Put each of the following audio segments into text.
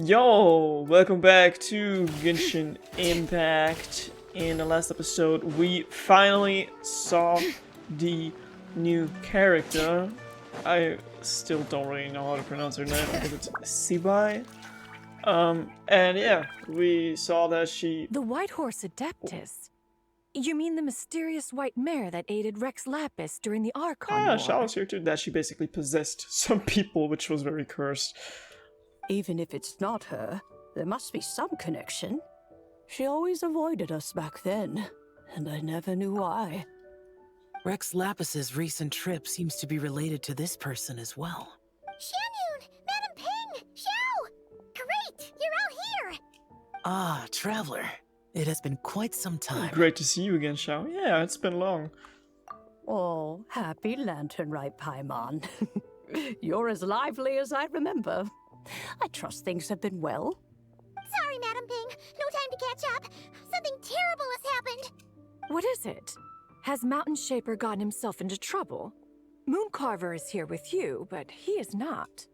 Yo, welcome back to Genshin Impact. In the last episode, we finally saw the new character. I still don't really know how to pronounce her name. I think it's Sibai. And yeah, we saw that she... The White Horse Adeptus? You mean the mysterious white mare that aided Rex Lapis during the Archon Yeah, War? Shao was here too. That she basically possessed some people, which was very cursed. Even if it's not her, there must be some connection. She always avoided us back then, and I never knew why. Rex Lapis's recent trip seems to be related to this person as well. Xianyun! Madam Ping! Xiao! Great! You're out here! Ah, Traveler. It has been quite some time. Great to see you again, Shao. Yeah, it's been long. Oh, happy Lantern Rite, Paimon. You're as lively as I remember. I trust things have been well. Sorry, Madam Ping. No time to catch up. Something terrible has happened. What is it? Has Mountain Shaper gotten himself into trouble? Mooncarver is here with you, but he is not.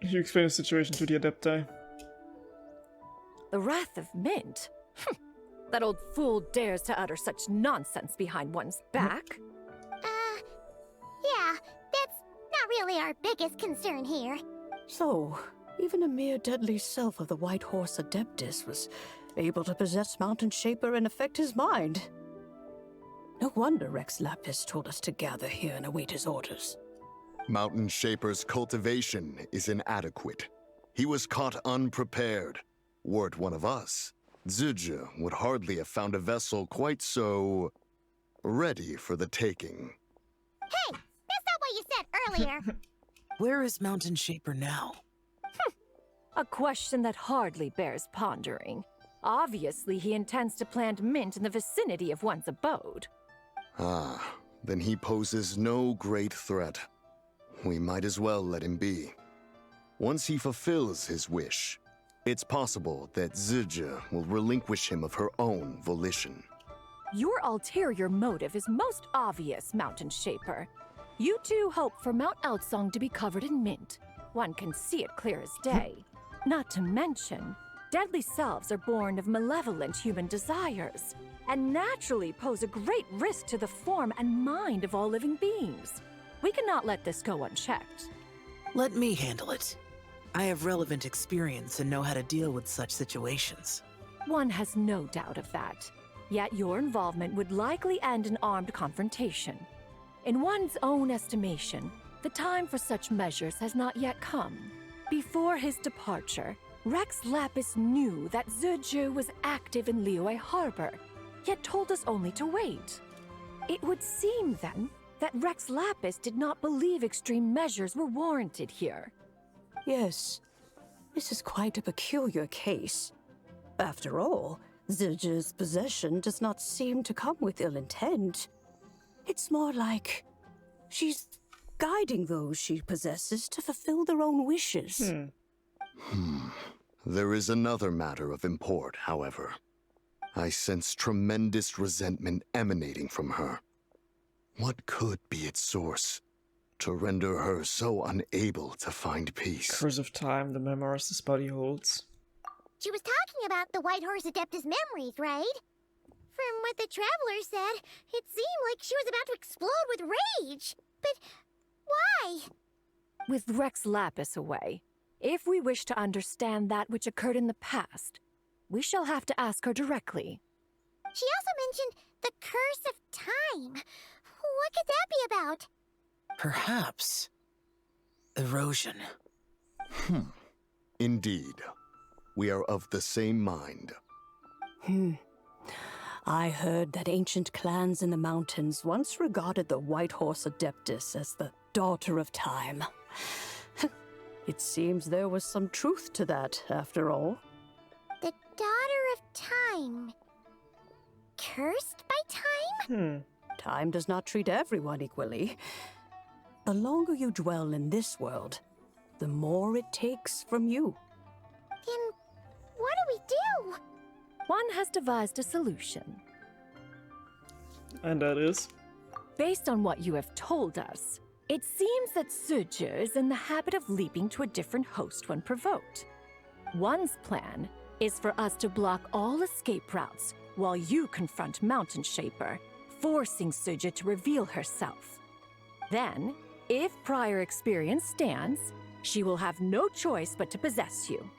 You explain the situation to the Adepti. The Wrath of Mint? That old fool dares to utter such nonsense behind one's back. Yeah, that's not really our biggest concern here. So, even a mere deadly self of the White Horse Adeptus was able to possess Mountain Shaper and affect his mind. No wonder Rex Lapis told us to gather here and await his orders. Mountain Shaper's cultivation is inadequate. He was caught unprepared. Were it one of us, Zizhi would hardly have found a vessel quite so... ready for the taking. Hey, that's not what you said earlier. Where is Mountain Shaper now? A question that hardly bears pondering. Obviously, he intends to plant mint in the vicinity of one's abode. Ah, then he poses no great threat. We might as well let him be. Once he fulfills his wish, it's possible that Zizhi will relinquish him of her own volition. Your ulterior motive is most obvious, Mountain Shaper. You two hope for Mount Eltsong to be covered in mint. One can see it clear as day. Not to mention, deadly selves are born of malevolent human desires, and naturally pose a great risk to the form and mind of all living beings. We cannot let this go unchecked. Let me handle it. I have relevant experience and know how to deal with such situations. One has no doubt of that. Yet your involvement would likely end in armed confrontation. In one's own estimation, the time for such measures has not yet come. Before his departure, Rex Lapis knew that Zizhi was active in Liyue Harbor, yet told us only to wait. It would seem, then, that Rex Lapis did not believe extreme measures were warranted here. Yes, this is quite a peculiar case. After all, Zizhi's possession does not seem to come with ill intent. It's more like she's guiding those she possesses to fulfill their own wishes. There is another matter of import, however. I sense tremendous resentment emanating from her. What could be its source to render her so unable to find peace? Curse of time, the memoirs this body holds. She was talking about the White Horse Adeptus memories, right? From what the Traveler said, it seemed like she was about to explode with rage. But why? With Rex Lapis away, if we wish to understand that which occurred in the past, we shall have to ask her directly. She also mentioned the Curse of Time. What could that be about? Perhaps... erosion. Indeed. We are of the same mind. I heard that ancient clans in the mountains once regarded the White Horse Adeptus as the daughter of time. It seems there was some truth to that, after all. The Daughter of Time. Cursed by time? Time does not treat everyone equally. The longer you dwell in this world, the more it takes from you. Then what do we do? One has devised a solution. And that is? Based on what you have told us, It seems that Suju is in the habit of leaping to a different host when provoked. One's plan is for us to block all escape routes while you confront Mountain Shaper, forcing Suju to reveal herself. Then, if prior experience stands, she will have no choice but to possess you.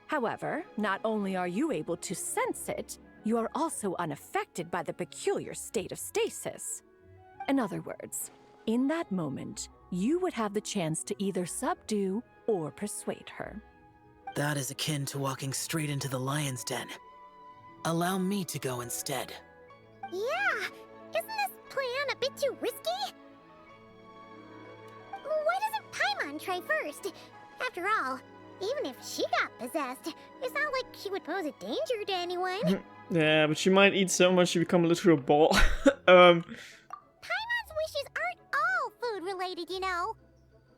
However, not only are you able to sense it, you are also unaffected by the peculiar state of stasis. In other words, in that moment, you would have the chance to either subdue or persuade her. That is akin to walking straight into the lion's den. Allow me to go instead. Yeah, isn't this plan a bit too risky? Why doesn't Paimon try first? After all, even if she got possessed, it's not like she would pose a danger to anyone. Yeah, but she might eat so much she become a literal ball. Paimon's wishes aren't all food-related, you know.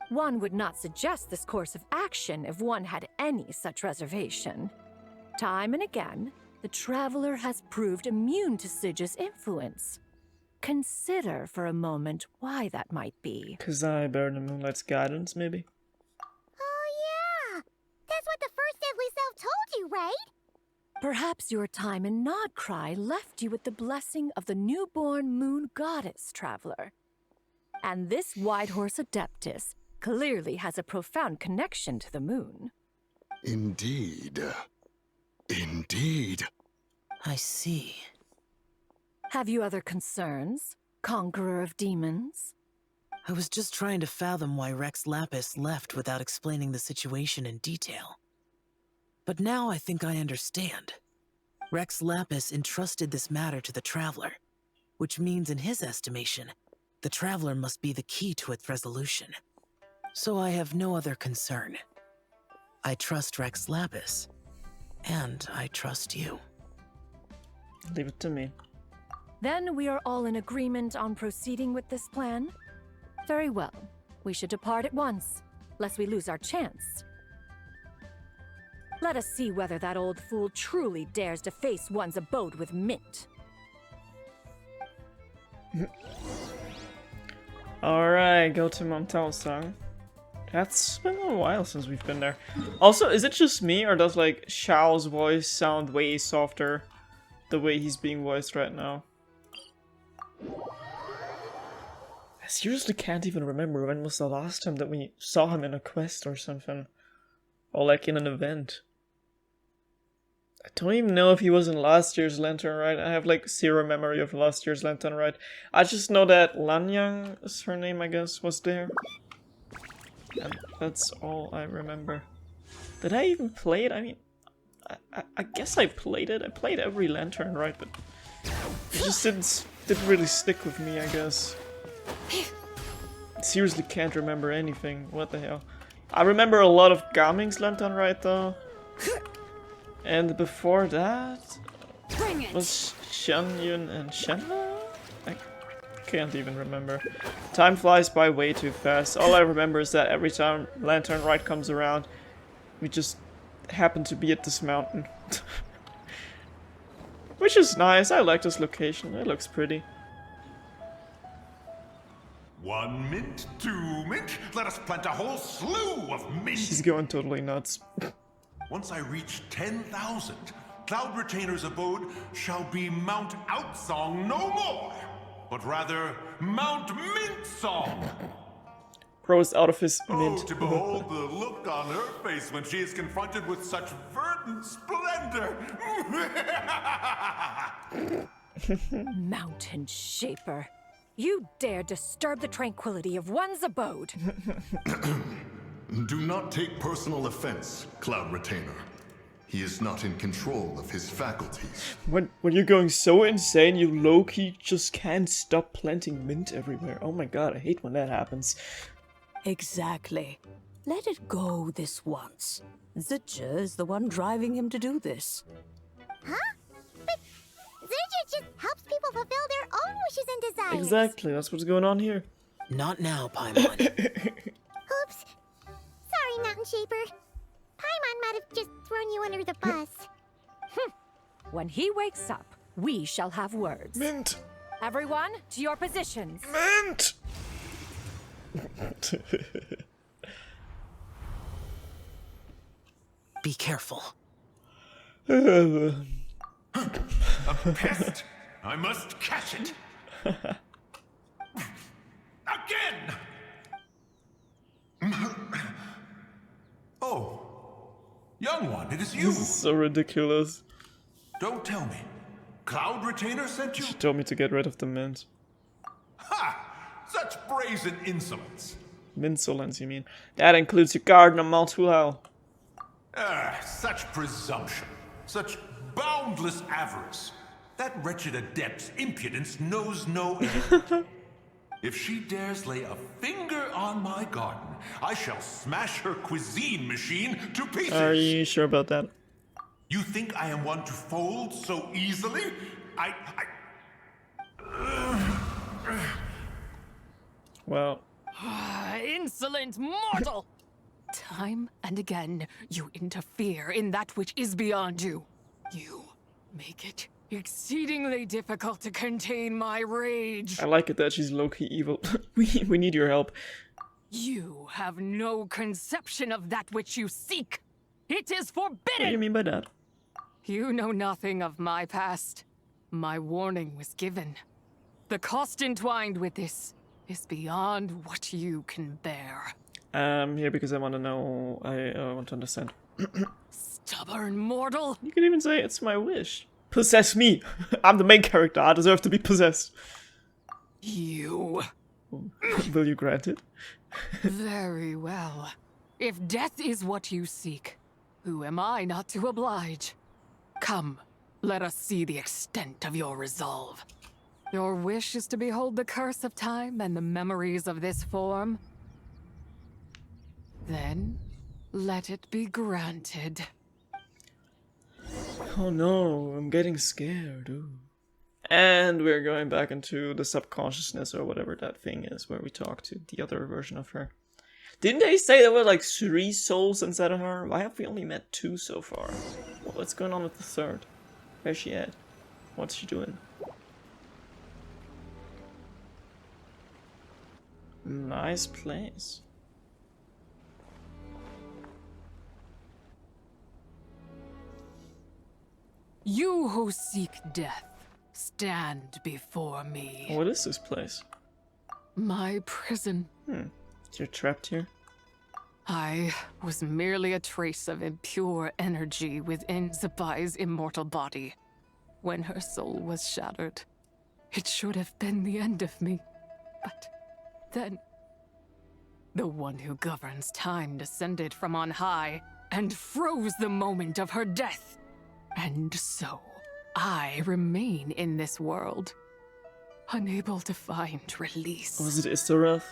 One would not suggest this course of action if one had any such reservation. Time and again, the traveler has proved immune to Suju's influence. Consider for a moment why that might be. Kazai bearing the moonlight's guidance, maybe? Oh yeah, that's what the first deadly self told you, right? Perhaps your time in Nodcry left you with the blessing of the newborn moon goddess, traveler. And this Whitehorse Adeptus clearly has a profound connection to the moon. Indeed. Indeed. I see. Have you other concerns, Conqueror of Demons? I was just trying to fathom why Rex Lapis left without explaining the situation in detail. But now I think I understand. Rex Lapis entrusted this matter to the Traveler, which means in his estimation, the Traveler must be the key to its resolution. So I have no other concern. I trust Rex Lapis, and I trust you. Leave it to me. Then we are all in agreement on proceeding with this plan? Very well. We should depart at once, lest we lose our chance. Let us see whether that old fool truly dares to face one's abode with Mint. Alright, go to Montalsang. That's been a while since we've been there. Also, is it just me, or does, like, Xiao's voice sound way softer the way he's being voiced right now? I seriously can't even remember when was the last time that we saw him in a quest or something. Or, like, in an event. I don't even know if he was in last year's Lantern Rite. I have, like, zero memory of last year's Lantern Rite. I just know that Lanyang is her name, I guess, was there. And that's all I remember. Did I even play it? I mean, I guess I played it. I played every Lantern Rite, but it just didn't really stick with me, I guess. Seriously can't remember anything. What the hell? I remember a lot of Gaming's Lantern Rite, though. And before that was Xianyun and Shenhe? I can't even remember. Time flies by way too fast. All I remember is that every time Lantern Rite comes around, we just happen to be at this mountain. Which is nice. I like this location. It looks pretty. 1 mint, 2 mint, let us plant a whole slew of mint. She's going totally nuts. Once I reach 10,000, Cloud Retainer's abode shall be Mount Outsong no more, but rather Mount Mintsong. Bro is out of his Oh, mint. to behold the look on her face when she is confronted with such verdant splendor. Mountain Shaper. You dare disturb the tranquility of one's abode. Do not take personal offense, Cloud Retainer. He is not in control of his faculties. When you're going so insane, you low-key just can't stop planting mint everywhere. Oh my god, I hate when that happens. Exactly. Let it go this once. Zidja is the one driving him to do this. Huh? But Zidja just helps people fulfill their own wishes and desires. Exactly, that's what's going on here. Not now, Paimon. Oops. Sorry, Mountain Shaper. Paimon might have just thrown you under the bus. When he wakes up, we shall have words. Mint! Everyone, to your positions. Mint! Be careful. A pest! I must catch it! Again! Oh, young one, it is you. This is so ridiculous. Don't tell me. Cloud Retainer sent you? She told me to get rid of the mint. Ha! Such brazen insolence. Minsolence, you mean? That includes your gardener Maltuel. Such presumption. Such boundless avarice. That wretched adept's impudence knows no end. If she dares lay a finger on my garden, I shall smash her cuisine machine to pieces. Are you sure about that? You think I am one to fold so easily? Well, Insolent mortal! Time and again, you interfere in that which is beyond you. You make it exceedingly difficult to contain my rage. I like it that she's low-key evil. we need your help. You have no conception of that which you seek. It is What do you forbidden! mean by that? You know nothing of my past. My warning was given. The cost entwined with this is beyond what you can bear. I'm here because I want to know. I want to understand. Stubborn mortal! You can even say it's my wish. Possess me. I'm the main character. I deserve to be possessed. You. Will you grant it? Very well. If death is what you seek, who am I not to oblige? Come, let us see the extent of your resolve. Your wish is to behold the curse of time and the memories of this form? Then, let it be granted. Oh no, I'm getting scared. Ooh. And we're going back into the subconsciousness or whatever that thing is where we talk to the other version of her. Didn't they say there were like 3 souls inside of her? Why have we only met 2 so far? What's going on with the third? Where's she at? What's she doing? Nice place. You who seek death, stand before me. What is this place? My prison. You're trapped here? I was merely a trace of impure energy within Zabai's immortal body. When her soul was shattered, it should have been the end of me. But then, the one who governs time descended from on high and froze the moment of her death. And so, I remain in this world, unable to find release. Was it Istareth?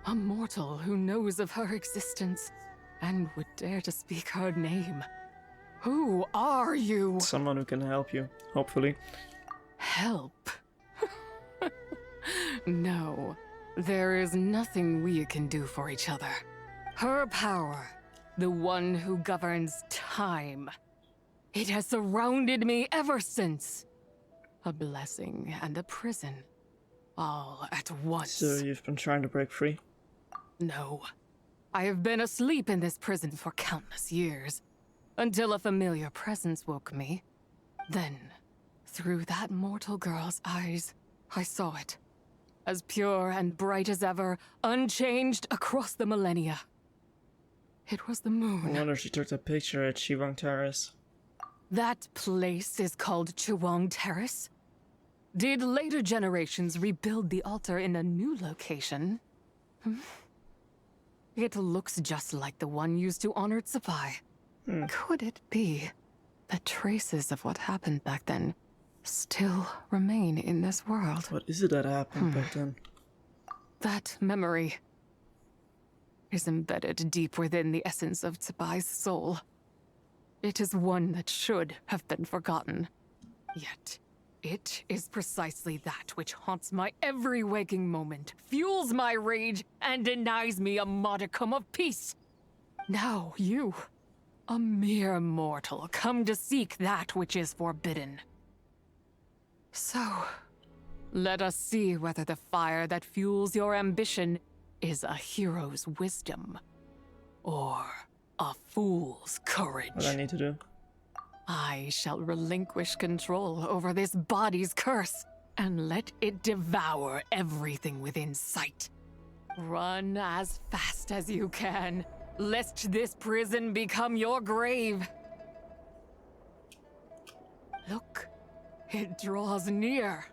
A mortal who knows of her existence and would dare to speak her name. Who are you? Someone who can help you, hopefully. Help? No, there is nothing we can do for each other. Her power, the one who governs time, it has surrounded me ever since. A blessing and a prison, all at once. So you've been trying to break free? No. I have been asleep in this prison for countless years, until a familiar presence woke me. Then, through that mortal girl's eyes, I saw it. As pure and bright as ever, unchanged across the millennia. It was the I moon. wonder if she took that picture at Shivang Terrace. That place is called Chuang Terrace? Did later generations rebuild the altar in a new location? It looks just like the one used to honor Zabai. Could it be that traces of what happened back then still remain in this world? What is it that happened back then? That memory is embedded deep within the essence of Zabai's soul. It is one that should have been forgotten. Yet, it is precisely that which haunts my every waking moment, fuels my rage, and denies me a modicum of peace. Now you, a mere mortal, come to seek that which is forbidden. So, let us see whether the fire that fuels your ambition is a hero's wisdom or a fool's courage. What do I need to do? I shall relinquish control over this body's curse and let it devour everything within sight. Run as fast as you can, lest this prison become your grave. Look, it draws near.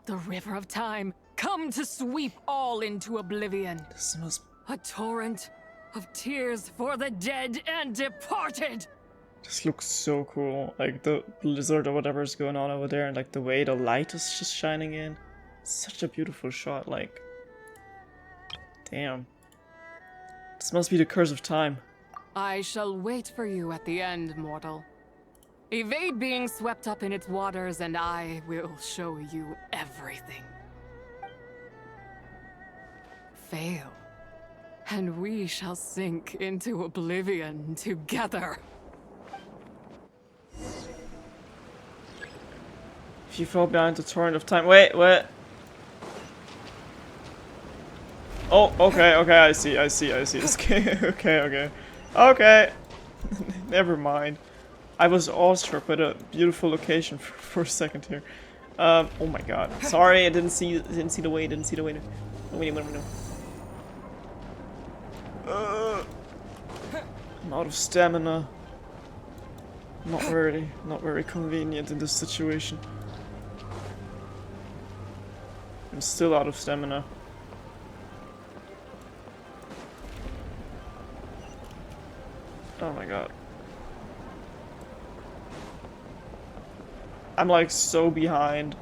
The river of time, come to sweep all into oblivion. This must... A torrent of tears for the dead and departed. This looks so cool. Like the blizzard or whatever is going on over there, and like the way the light is just shining in. Such a beautiful shot, like... Damn. This must be the curse of time. I shall wait for you at the end, mortal. Evade being swept up in its waters, and I will show you everything. Fail, and we shall sink into oblivion together. If you fall behind the torrent of time... Wait. Oh, okay, I see this game. Okay. Never mind. I was awestruck by the beautiful location for a second here. Oh my god. Sorry, I didn't see the way. Wait. I'm out of stamina. Not very convenient in this situation. I'm still out of stamina. Oh my god. I'm like so behind.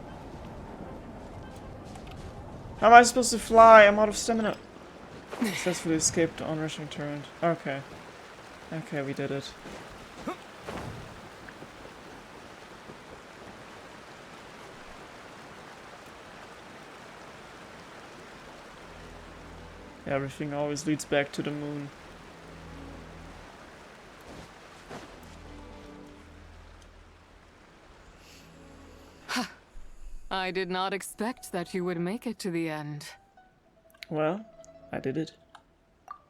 How am I supposed to fly? I'm out of stamina. Successfully escaped the onrushing torrent. Okay. Okay, we did it. Everything always leads back to the moon. I did not expect that you would make it to the end. Well, I did it.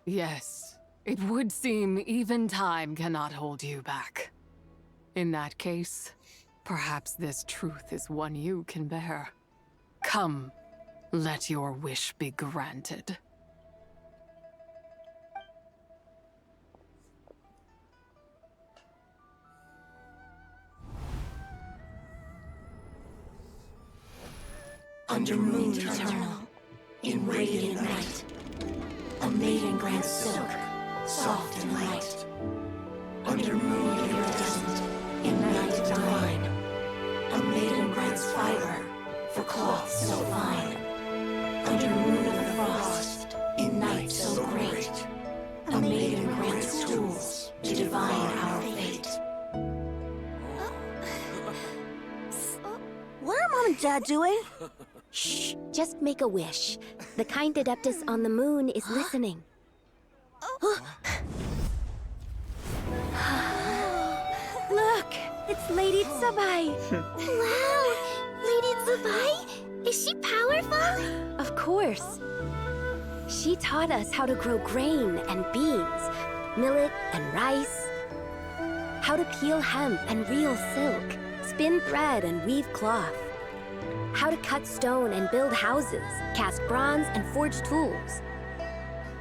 Yes, it would seem even time cannot hold you back. In that case, perhaps this truth is one you can bear. Come, let your wish be granted. Under moon eternal, in radiant night, a maiden grants silk, soft and light. Under moon iridescent, in night divine, a maiden grants fiber for cloth so fine. Under moon of the frost, in night so great, a maiden grants tools to divine our fate. What are Mom and Dad doing? Shh, just make a wish. The kind Adeptus on the moon is listening. Look, it's Lady Tsubai. Wow, Lady Tsubai? Is she powerful? Of course. She taught us how to grow grain and beans, millet and rice, how to peel hemp and reel silk, spin thread and weave cloth, how to cut stone and build houses, cast bronze and forge tools.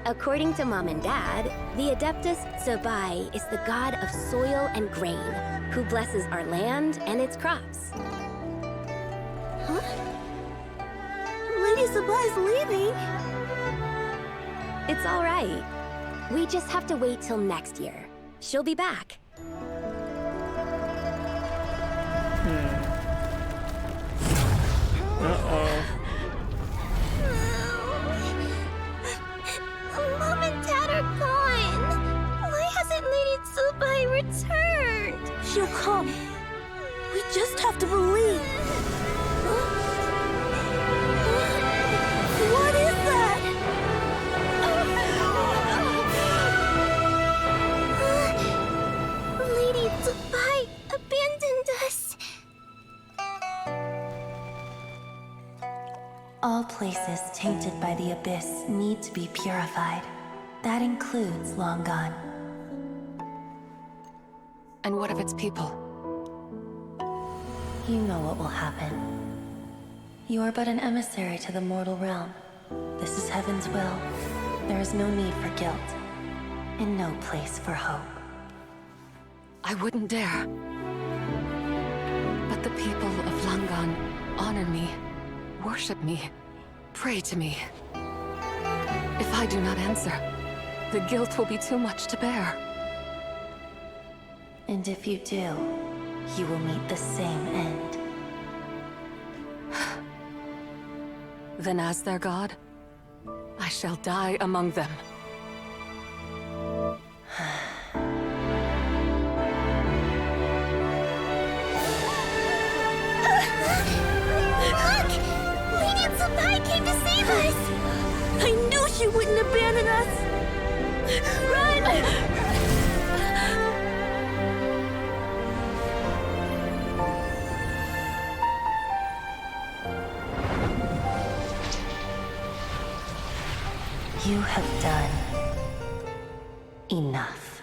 According to Mom and Dad, the Adeptus Tsubai is the god of soil and grain, who blesses our land and its crops. Huh? Lady Tsubai's leaving. It's all right. We just have to wait till next year. She'll be back. Mom and Dad are gone. Why hasn't Lady Tsubai returned? She'll come. We just have to believe. What is that? Lady Tsubai abandoned us. All places tainted by the abyss need to be purified. That includes Long Gone. And what of its people? You know what will happen. You are but an emissary to the mortal realm. This is Heaven's will. There is no need for guilt, and no place for hope. I wouldn't dare. But the people of Langan honor me, worship me, pray to me. If I do not answer, the guilt will be too much to bear. And if you do, you will meet the same end. Then as their god, I shall die among them. Look! Lady Tsubai came to save us! I knew she wouldn't abandon us! Run! You have done enough.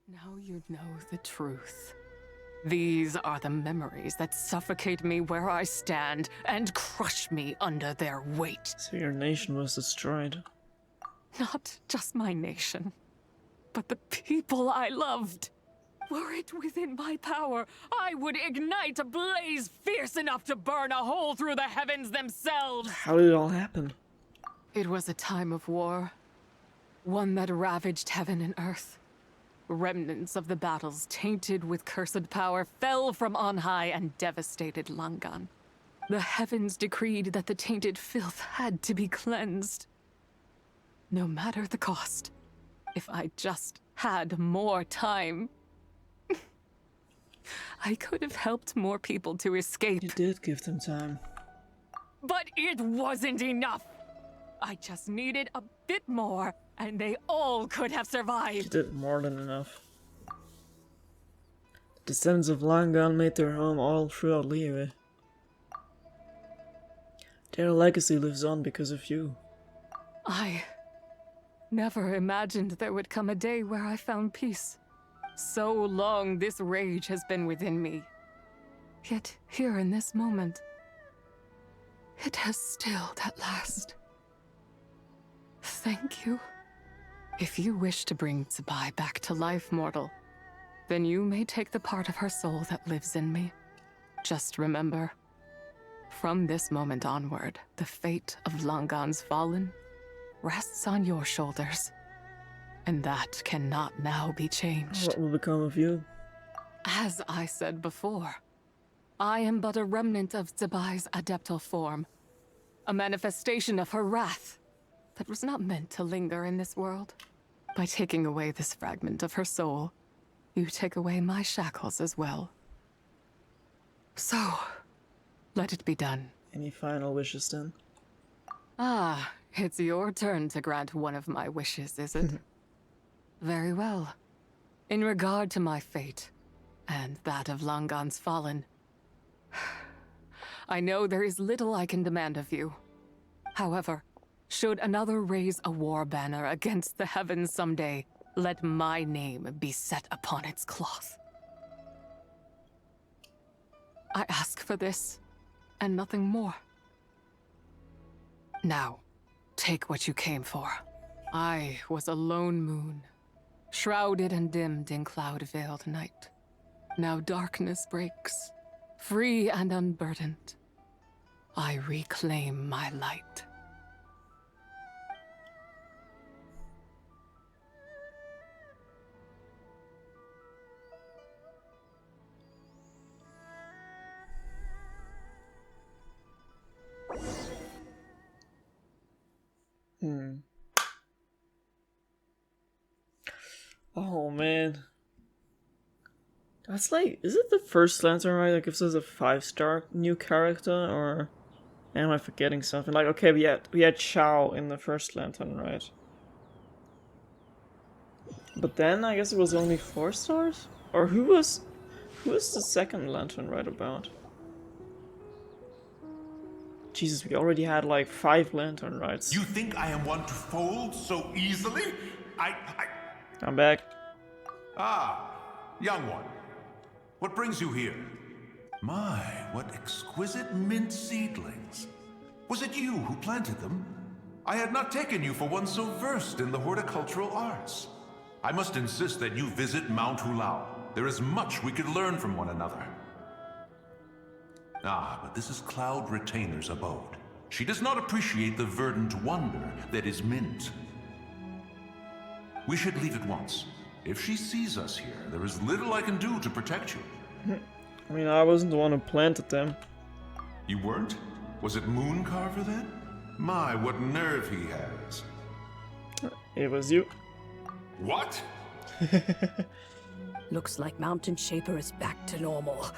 Now you know the truth. These are the memories that suffocate me where I stand and crush me under their weight. So your nation was destroyed. Not just my nation, but the people I loved. Were it within my power, I would ignite a blaze fierce enough to burn a hole through the heavens themselves. How did it all happen? It was a time of war, one that ravaged heaven and earth. Remnants of the battles, tainted with cursed power, fell from on high and devastated Langan. The heavens decreed that the tainted filth had to be cleansed. No matter the cost, if I just had more time, I could have helped more people to escape. You did give them time. But it wasn't enough! I just needed a bit more, and they all could have You survived. did more than enough. The descendants of Langan made their home all throughout Liyue. Their legacy lives on because of you. I never imagined there would come a day where I found peace. So long this rage has been within me. Yet here in this moment, it has stilled at last. Thank you. If you wish to bring Tsubai back to life, mortal, then you may take the part of her soul that lives in me. Just remember, from this moment onward, the fate of Langan's fallen rests on your shoulders. And that cannot now be changed. What will become of you? As I said before, I am but a remnant of Tsubai's adeptal form. A manifestation of her wrath that was not meant to linger in this world. By taking away this fragment of her soul, you take away my shackles as well. So, let it be done. Any final wishes then? Ah, it's your turn to grant one of my wishes, is it? Very well. In regard to my fate, and that of Langan's fallen, I know there is little I can demand of you. However, should another raise a war banner against the heavens someday, let my name be set upon its cloth. I ask for this, and nothing more. Now, take what you came for. I was a lone moon, shrouded and dimmed in cloud-veiled night. Now darkness breaks, free and unburdened. I reclaim my light. Oh man. That's like, is it the first lantern, right? That gives us a 5-star new character, or am I forgetting something? Like, okay, we had Chao in the first lantern, right? But then I guess it was only 4 stars? Or who was the second lantern right about? Jesus, we already had like 5 lantern rights. You think I am one to fold so easily? I'm back. Ah, young one. What brings you here? My, what exquisite mint seedlings. Was it you who planted them? I had not taken you for one so versed in the horticultural arts. I must insist that you visit Mount Hulao. There is much we could learn from one another. Ah, but this is Cloud Retainer's abode. She does not appreciate the verdant wonder that is mint. We should leave at once. If she sees us here, there is little I can do to protect you. I mean, I wasn't the one who planted them. You weren't? Was it Mooncarver then? My, what nerve he has. It was you. What? Looks like Mountain Shaper is back to normal.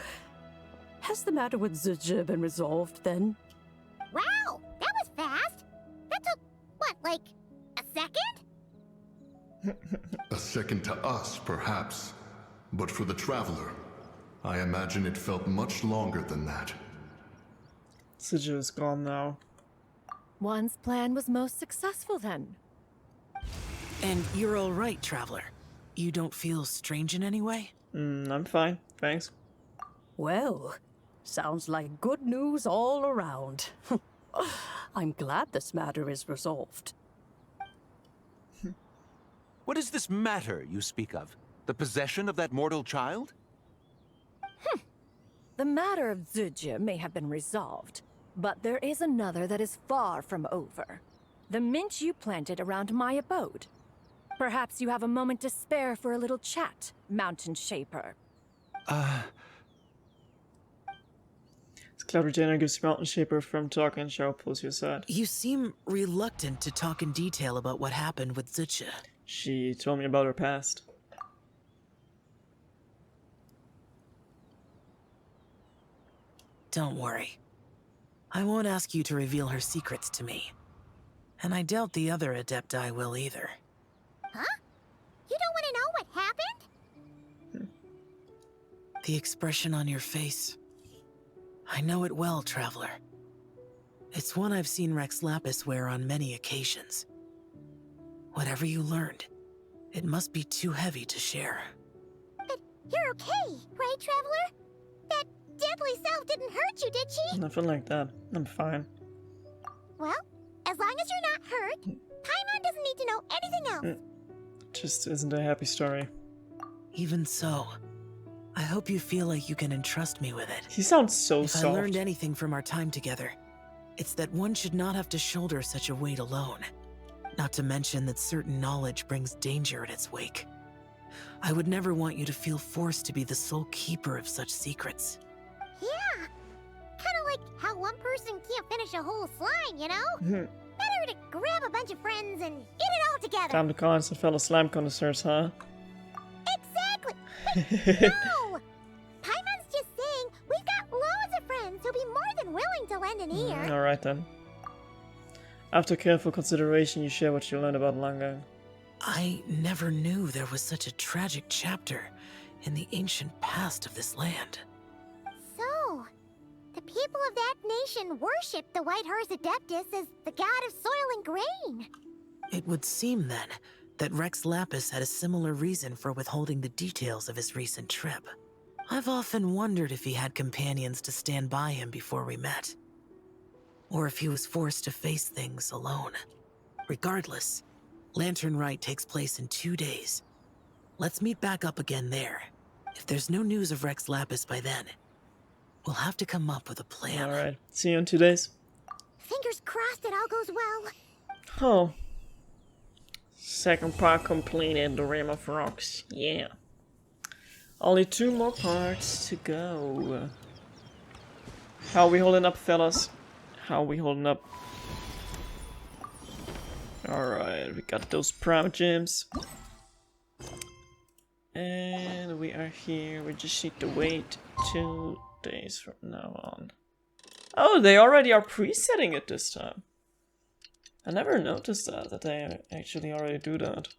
Has the matter with Zizhi been resolved then? Wow, that was fast. That took, what, like a second? A second to us, perhaps. But for the Traveler, I imagine it felt much longer than that. Sijia is gone now. One's plan was most successful then. And you're all right, Traveler. You don't feel strange in any way? I'm fine, thanks. Well, sounds like good news all around. I'm glad this matter is resolved. What is this matter you speak of? The possession of that mortal child? The matter of Zizhi may have been resolved, but there is another that is far from over. The mint you planted around my abode. Perhaps you have a moment to spare for a little chat, Mountain Shaper. This Cloud Retainer gives Mountain Shaper from talk and shall pulls you aside. You seem reluctant to talk in detail about what happened with Zizhi. She told me about her past. Don't worry. I won't ask you to reveal her secrets to me. And I doubt the other Adepti will either. Huh? You don't want to know what happened? The expression on your face. I know it well, Traveler. It's one I've seen Rex Lapis wear on many occasions. Whatever you learned, it must be too heavy to share. But you're okay, right, Traveler? That deadly self didn't hurt you, did she? Nothing like that. I'm fine. Well, as long as you're not hurt, Paimon doesn't need to know anything else. Just isn't a happy story. Even so, I hope you feel like you can entrust me with it. He sounds so If soft. I learned anything from our time together, it's that one should not have to shoulder such a weight alone. Not to mention that certain knowledge brings danger in its wake. I would never want you to feel forced to be the sole keeper of such secrets. Yeah, kind of like how one person can't finish a whole slime, you know? Better to grab a bunch of friends and eat it all together. Time to call some fellow slime connoisseurs, huh? Exactly. But no! Paimon's just saying we've got loads of friends who'll be more than willing to lend an ear. Alright then. After careful consideration, you share what you learned about Langang. I never knew there was such a tragic chapter in the ancient past of this land. So, the people of that nation worship the White Horse Adeptus as the god of soil and grain. It would seem, then, that Rex Lapis had a similar reason for withholding the details of his recent trip. I've often wondered if he had companions to stand by him before we met. Or if he was forced to face things alone. Regardless, Lantern Rite takes place in 2 days. Let's meet back up again there. If there's no news of Rex Lapis by then, we'll have to come up with a plan. Alright, see you in 2 days. Fingers crossed it all goes well. Oh. Second part completed, the Rim of Rocks. Yeah. Only 2 more parts to go. How we holding up, fellas? How we holding up? Alright, we got those Prime Gems. And we are here. We just need to wait 2 days from now on. Oh, they already are presetting it this time. I never noticed that they actually already do that.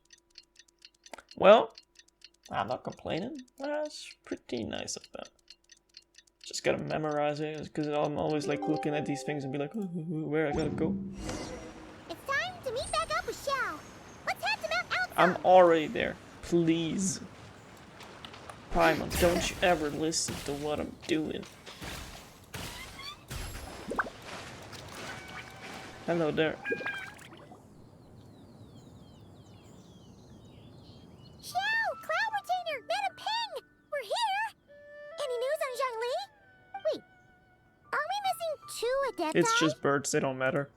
Well, I'm not complaining. That's pretty nice of them. Just gotta memorize it, because I'm always like looking at these things and be like, where I gotta go. It's time to meet back up with Xiao. Let's head to Mount Outside. I'm already there. Please. Paimon, don't you ever listen to what I'm doing. Hello there. Xiao, Cloud Retainer, Madam Ping, we're here. Any news on Zhongli? Wait, are we missing 2 Adepti? It's just birds, they don't matter.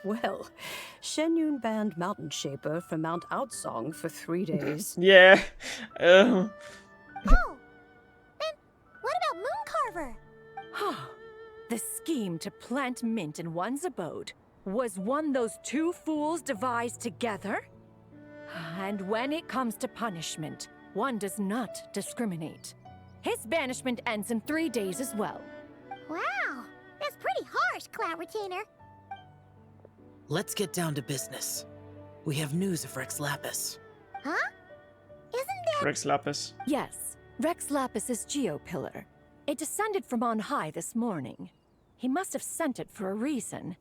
Well, Shenyun banned Mountain Shaper from Mount Outsong for 3 days. Yeah. Oh, then what about Mooncarver? The scheme to plant mint in one's abode was one those 2 fools devised together? And when it comes to punishment, one does not discriminate. His banishment ends in 3 days as well. Wow, that's pretty harsh, Cloud Retainer. Let's get down to business. We have news of Rex Lapis. Huh? Isn't that... Rex Lapis. Yes, Rex Lapis's Geopillar. It descended from on high this morning. He must have sent it for a reason,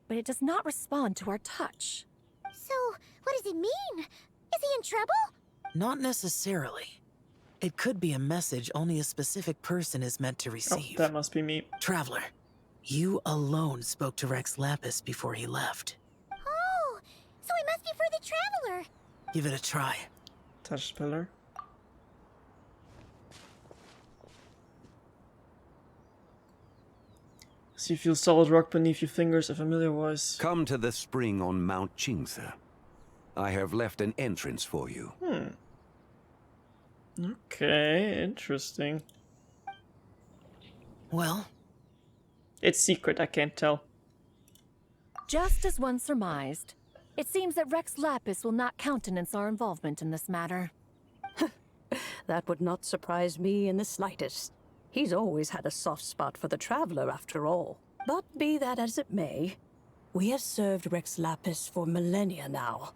but it does not respond to our touch. So, what does it mean? Is he in trouble? Not necessarily. It could be a message only a specific person is meant to Oh, receive. that must be me. Traveler, you alone spoke to Rex Lapis before he left. Oh, so it must be for the Traveler. Give it a try. Touch the pillar. So you feel solid rock beneath your fingers, a familiar voice. Come to the spring on Mount Qingse. I have left an entrance for you. Okay, interesting. Well, It's secret, I can't tell. Just as one surmised, it seems that Rex Lapis will not countenance our involvement in this matter. That would not surprise me in the slightest. He's always had a soft spot for the Traveler, after all. But be that as it may, we have served Rex Lapis for millennia now.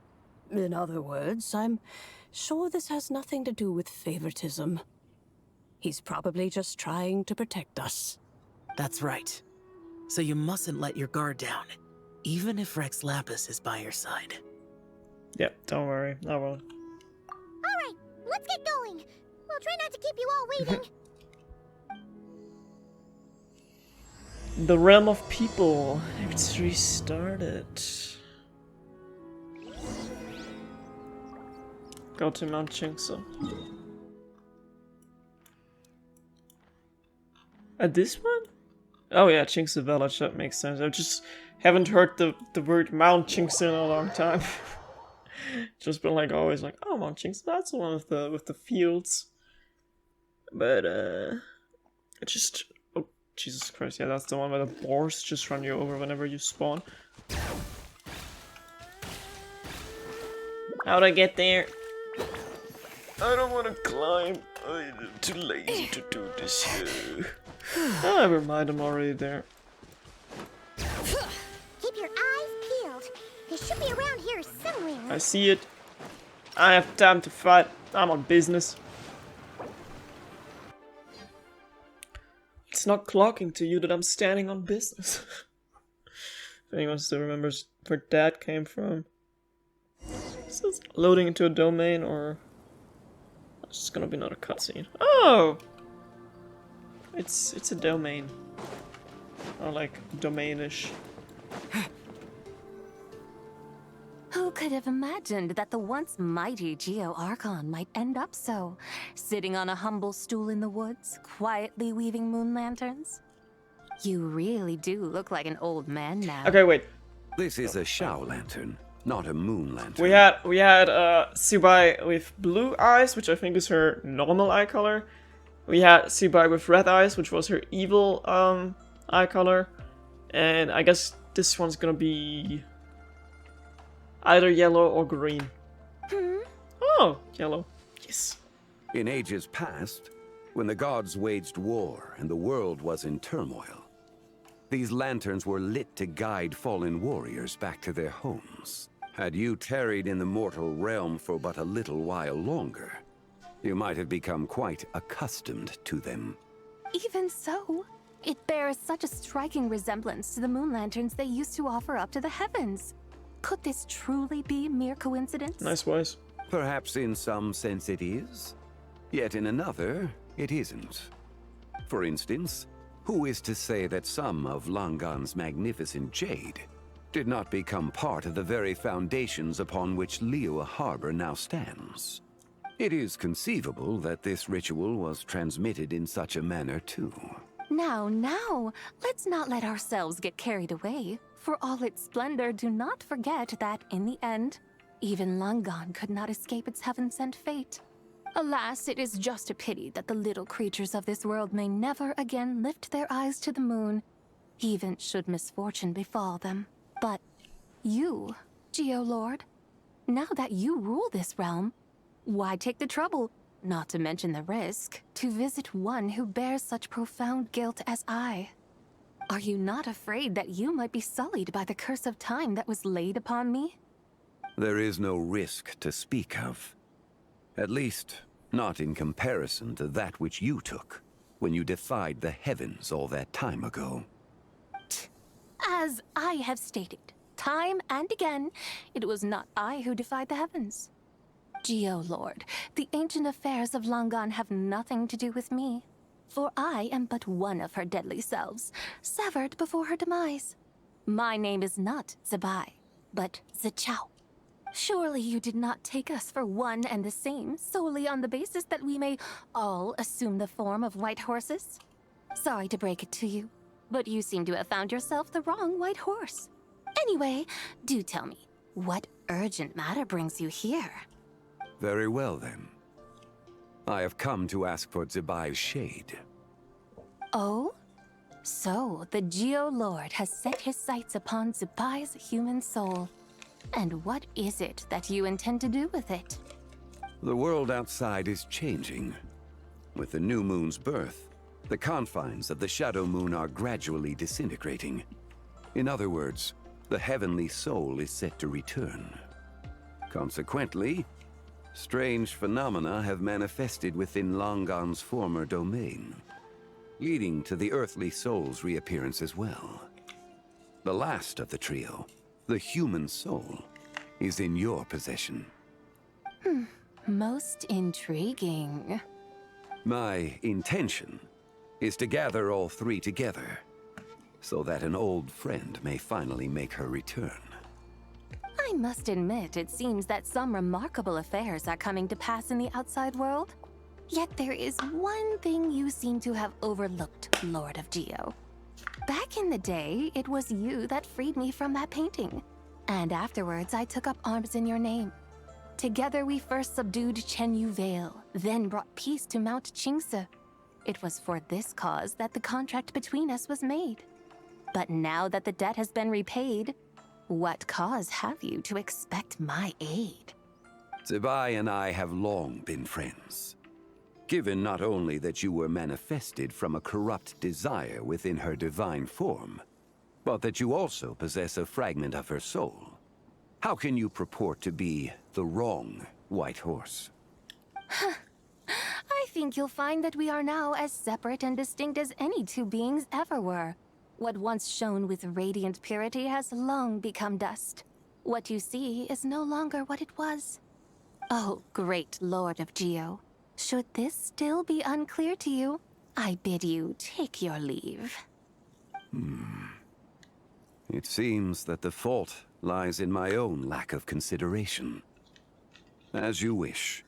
In other words, I'm sure this has nothing to do with favoritism. He's probably just trying to protect us. that's right. So you mustn't let your guard down, even if Rex Lapis is by your side. Yep, don't worry, I won't. Alright, let's get going. We'll try not to keep you all waiting. The realm of people. It's restarted. Go to Mount Qingse. At this one? Oh yeah, Qingse Village, that makes sense. I just haven't heard the word Mount Qingse in a long time. Just been like always like, oh, Mount Qingse, that's the one with the fields. But it just, oh Jesus Christ, yeah, that's the one where the boars just run you over whenever you spawn. How'd I get there? I don't want to climb. I'm too lazy to do this. Oh, never mind, I'm already there. Keep your eyes peeled. They should be around here somewhere. I see it. I have time to fight. I'm on business. It's not clocking to you that I'm standing on business. If anyone still remembers where that came from. Is this loading into a domain or... It's just gonna be another cutscene. Oh! It's a domain. Or like, domainish. Who could have imagined that the once mighty Geo Archon might end up so? Sitting on a humble stool in the woods, quietly weaving moon lanterns? You really do look like an old man now. Okay, wait. This is a Xiao lantern, not a moon lantern. We had Subai with blue eyes, which I think is her normal eye color. We had Subai with red eyes, which was her evil eye color. And I guess this one's gonna be either yellow or green. Oh, yellow. Yes. In ages past, when the gods waged war and the world was in turmoil, these lanterns were lit to guide fallen warriors back to their homes. Had you tarried in the mortal realm for but a little while longer, you might have become quite accustomed to them. Even so, it bears such a striking resemblance to the moon lanterns they used to offer up to the heavens. Could this truly be mere coincidence? Nice voice. Perhaps in some sense it is, yet in another, it isn't. For instance, who is to say that some of Langan's magnificent jade did not become part of the very foundations upon which Liyue Harbor now stands? It is conceivable that this ritual was transmitted in such a manner too. Now, let's not let ourselves get carried away. For all its splendor, do not forget that, in the end, even Langan could not escape its heaven-sent fate. Alas, it is just a pity that the little creatures of this world may never again lift their eyes to the moon, even should misfortune befall them. But you, Geolord, now that you rule this realm, why take the trouble, not to mention the risk, to visit one who bears such profound guilt as I? Are you not afraid that you might be sullied by the curse of time that was laid upon me? There is no risk to speak of. At least, not in comparison to that which you took when you defied the heavens all that time ago. As I have stated, time and again, it was not I who defied the heavens. Geolord, the ancient affairs of Langan have nothing to do with me, for I am but one of her deadly selves, severed before her demise. My name is not Zibai, but Zichao. Surely you did not take us for one and the same, solely on the basis that we may all assume the form of white horses? Sorry to break it to you, but you seem to have found yourself the wrong white horse. Anyway, do tell me, what urgent matter brings you here? Very well then. I have come to ask for Zibai's shade. Oh? So, the Geolord has set his sights upon Zibai's human soul. And what is it that you intend to do with it? The world outside is changing. With the new moon's birth, the confines of the Shadow Moon are gradually disintegrating. In other words, the heavenly soul is set to return. Consequently, strange phenomena have manifested within Langan's former domain, leading to the earthly soul's reappearance as well. The last of the trio, the human soul, is in your possession. Most intriguing. My intention is to gather all three together, so that an old friend may finally make her return. I must admit, it seems that some remarkable affairs are coming to pass in the outside world. Yet there is one thing you seem to have overlooked, Lord of Geo. Back in the day, it was you that freed me from that painting. And afterwards, I took up arms in your name. Together, we first subdued Chenyu Vale, then brought peace to Mount Qingse. It was for this cause that the contract between us was made. But now that the debt has been repaid, what cause have you to expect my aid? Zibai and I have long been friends. Given not only that you were manifested from a corrupt desire within her divine form, but that you also possess a fragment of her soul, how can you purport to be the wrong white horse? I think you'll find that we are now as separate and distinct as any two beings ever were. What once shone with radiant purity has long become dust. What you see is no longer what it was. Oh, great Lord of Geo. Should this still be unclear to you, I bid you take your leave. It seems that the fault lies in my own lack of consideration. As you wish.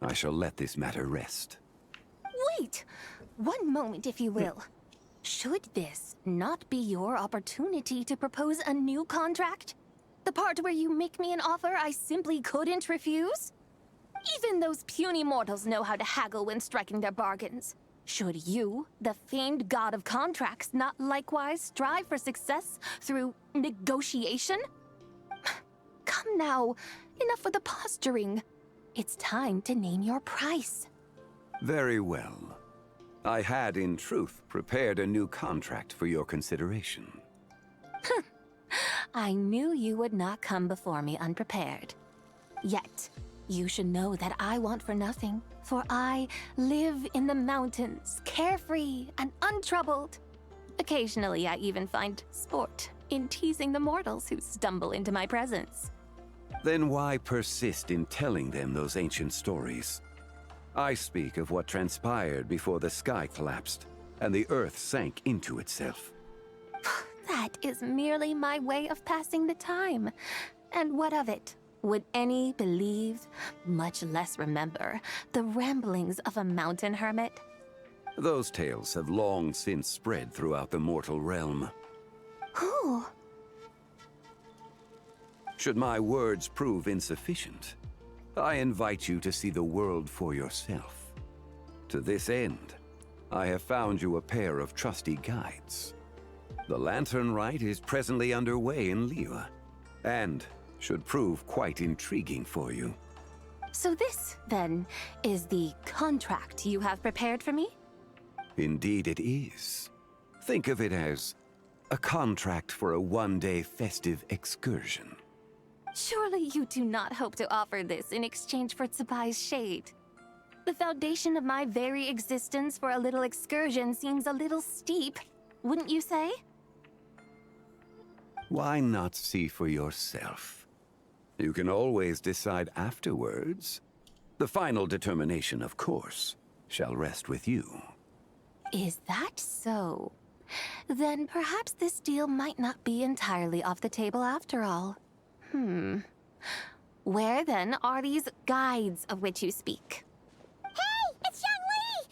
I shall let this matter rest. Wait! One moment, if you will. Should this not be your opportunity to propose a new contract? The part where you make me an offer I simply couldn't refuse? Even those puny mortals know how to haggle when striking their bargains. Should you, the famed god of contracts, not likewise strive for success through negotiation? Come now, enough with the posturing. It's time to name your price. Very well. I had, in truth, prepared a new contract for your consideration. I knew you would not come before me unprepared. Yet, you should know that I want for nothing, for I live in the mountains, carefree and untroubled. Occasionally, I even find sport in teasing the mortals who stumble into my presence. Then why persist in telling them those ancient stories? I speak of what transpired before the sky collapsed and the earth sank into itself. That is merely my way of passing the time. And what of it? Would any believe, much less remember, the ramblings of a mountain hermit? Those tales have long since spread throughout the mortal realm. Who? Should my words prove insufficient, I invite you to see the world for yourself. To this end, I have found you a pair of trusty guides. The Lantern Rite is presently underway in Liyue, and should prove quite intriguing for you. So this, then, is the contract you have prepared for me? Indeed it is. Think of it as a contract for a one-day festive excursion. Surely you do not hope to offer this in exchange for Tsubai's shade. The foundation of my very existence for a little excursion seems a little steep, wouldn't you say? Why not see for yourself? You can always decide afterwards. The final determination, of course, shall rest with you. Is that so? Then perhaps this deal might not be entirely off the table after all. Where then are these guides of which you speak? Hey, it's Xiangli!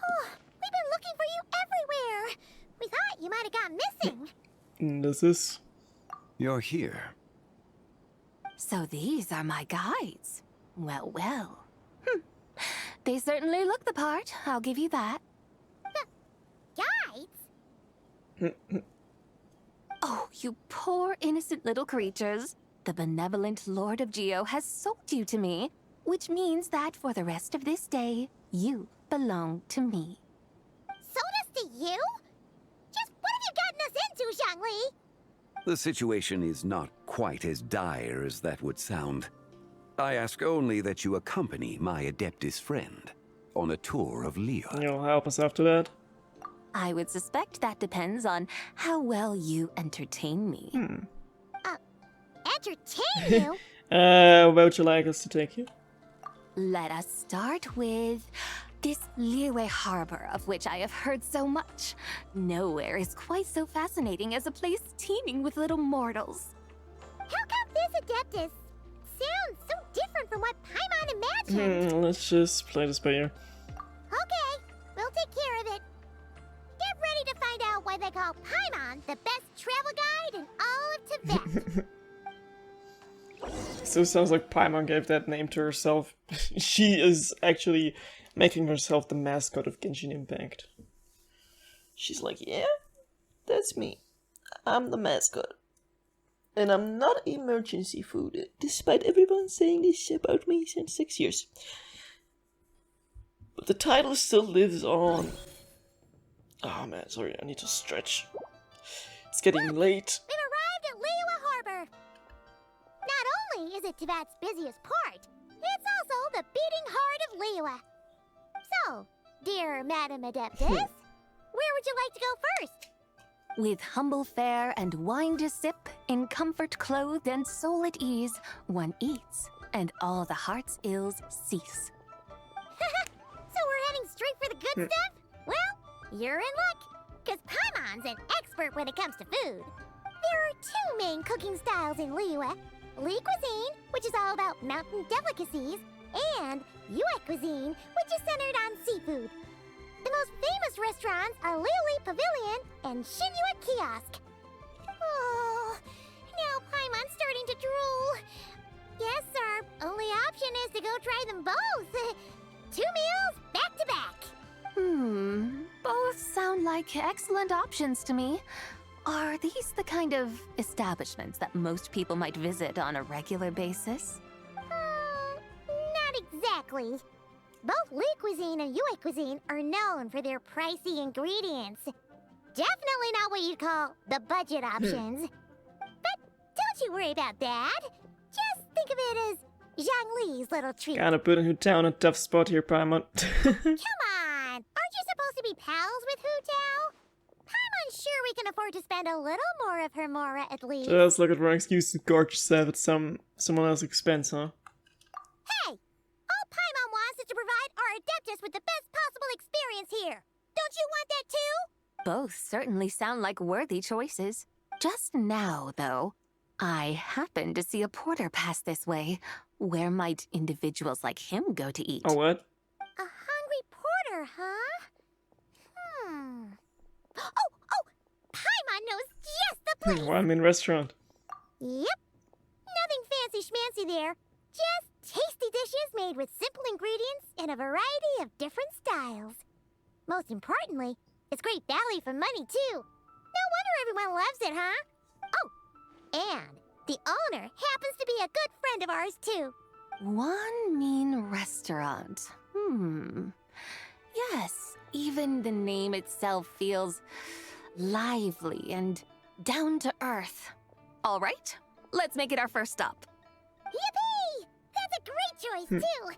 Oh, we've been looking for you everywhere. We thought you might have gone missing. This is... You're here. So these are my guides. Well, well. They certainly look the part, I'll give you that. Guides? Oh, you poor innocent little creatures. The benevolent Lord of Geo has sold you to me, which means that for the rest of this day, you belong to me. Sold us to you? Just what have you gotten us into, Xiangli? The situation is not quite as dire as that would sound. I ask only that you accompany my Adeptus friend on a tour of Liyue. You'll help us after that? I would suspect that depends on how well you entertain me. Entertain you? Where would you like us to take you? Let us start with this Liyue harbor of which I have heard so much. Nowhere is quite so fascinating as a place teeming with little mortals. How come this Adeptus sounds so different from what Paimon imagined? Let's just play this by ear. Okay, we'll take care of it. Get ready to find out why they call Paimon the best travel guide in all of Tibet. So it sounds like Paimon gave that name to herself. She is actually making herself the mascot of Genshin Impact. She's like, yeah, that's me. I'm the mascot. And I'm not emergency food, despite everyone saying this about me since 6 years. But the title still lives on. Oh man, sorry, I need to stretch. It's getting late. We've arrived at Liyue Harbor. Not only is it Tibet's busiest port, it's also the beating heart of Liyue. So, dear Madam Adeptus, where would you like to go first? With humble fare and wine to sip, in comfort clothed and soul at ease, one eats, and all the heart's ills cease. So we're heading straight for the good stuff? Well, you're in luck, because Paimon's an expert when it comes to food. There are two main cooking styles in Liyue. Li cuisine, which is all about mountain delicacies, and Yue cuisine, which is centered on seafood. The most famous restaurants are Liyue Pavilion and Shinyue Kiosk. Oh, now Paimon's starting to drool. Yes, our only option is to go try them both. 2 meals, back to back. Both sound like excellent options to me. Are these the kind of establishments that most people might visit on a regular basis? Not exactly. Both Li cuisine and Yue cuisine are known for their pricey ingredients. Definitely not what you'd call the budget options. But Don't you worry about that. Just think of it as Zhang Li's little treat. Kinda putting Hu Tao in a tough spot here, Paimon. Come on! Aren't you supposed to be pals with Hu Tao? Paimon's sure we can afford to spend a little more of her mora at least. Just looking for an excuse to gorge yourself at someone else's expense, huh? Hey! All Paimon wants is to provide our Adeptus with the best possible experience here. Don't you want that too? Both certainly sound like worthy choices. Just now, though, I happened to see a porter pass this way. Where might individuals like him go to eat? Oh, what? A hungry porter, huh? Oh! Paimon knows just the place! Ramen restaurant. Yep. Nothing fancy schmancy there. Just tasty dishes made with simple ingredients in a variety of different styles. Most importantly, it's great value for money, too. No wonder everyone loves it, huh? Oh, and the owner happens to be a good friend of ours, too. One mean restaurant. Yes, even the name itself feels lively and down to earth. All right, let's make it our first stop. Yippee! That's a great choice, too.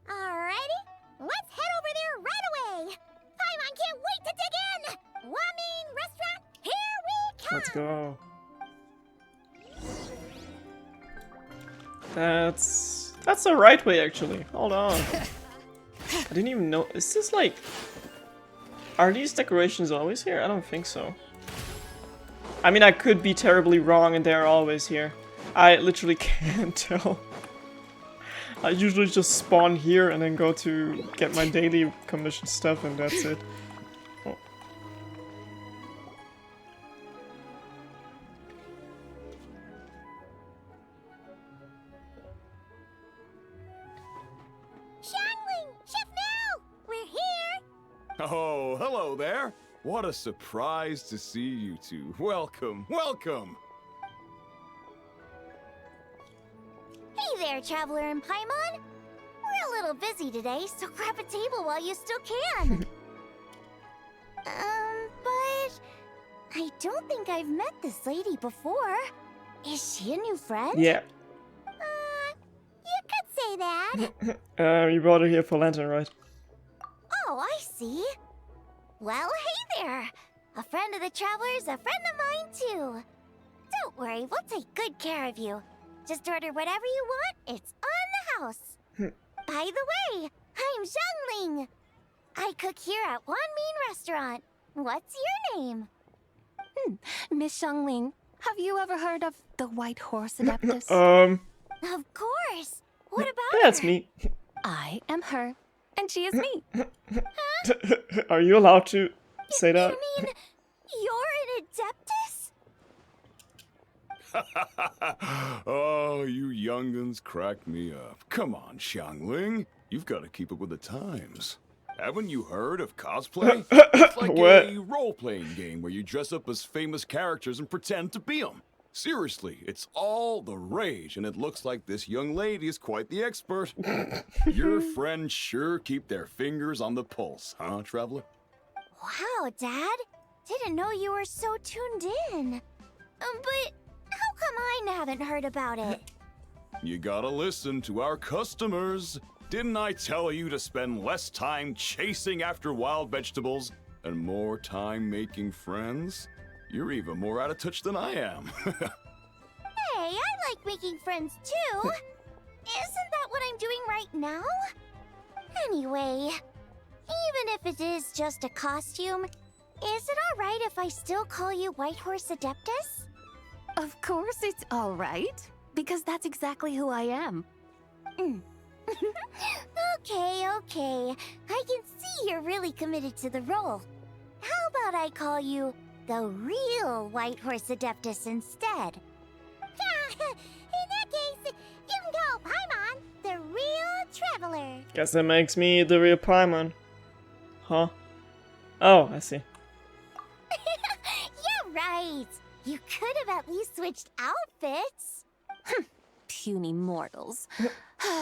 Alrighty, let's head over there right away. Paimon can't wait to dig in. Wamin Restaurant, here we come. Let's go. That's the right way, actually. Hold on. I didn't even know. Is this like... Are these decorations always here? I don't think so. I mean, I could be terribly wrong and they're always here. I literally can't tell. I usually just spawn here and then go to get my daily commission stuff and that's it. Oh. Xiangling! Chef Now! We're here! Oh, hello there. What a surprise to see you two. Welcome, welcome. Hey there, Traveler and Paimon. We're a little busy today, so grab a table while you still can. But I don't think I've met this lady before. Is she a new friend? Yeah. You could say that. You brought her here for Lantern, right? Oh, I see. Well, hey there. A friend of the Traveler's a friend of mine, too. Don't worry, we'll take good care of you. Just order whatever you want, it's on the house. By the way, I'm Zhangling. I cook here at One Mean Restaurant. What's your name? Miss Xiangling, have you ever heard of the White Horse Adeptus? Of course. What about That's her? me. I am her, and she is me. Are you allowed to say that? You mean you're an Adeptus? Oh, you young'uns crack me up. Come on, Xiangling. You've got to keep up with the times. Haven't you heard of cosplay? It's like What? a role-playing game where you dress up as famous characters and pretend to be them. Seriously, it's all the rage, and it looks like this young lady is quite the expert. Your friends sure keep their fingers on the pulse, huh, Traveler? Wow, Dad. Didn't know you were so tuned in. But how come I haven't heard about it? You gotta listen to our customers. Didn't I tell you to spend less time chasing after wild vegetables and more time making friends? You're even more out of touch than I am. Hey, I like making friends too. Isn't that what I'm doing right now? Anyway, even if it is just a costume, is it alright if I still call you White Horse Adeptus? Of course it's all right, because that's exactly who I am. Okay. I can see you're really committed to the role. How about I call you the real White Horse Adeptus instead? In that case, you can call Paimon the real Traveler. Guess that makes me the real Paimon. Huh? Oh, I see. Yeah, right. You could have at least switched outfits. Puny mortals.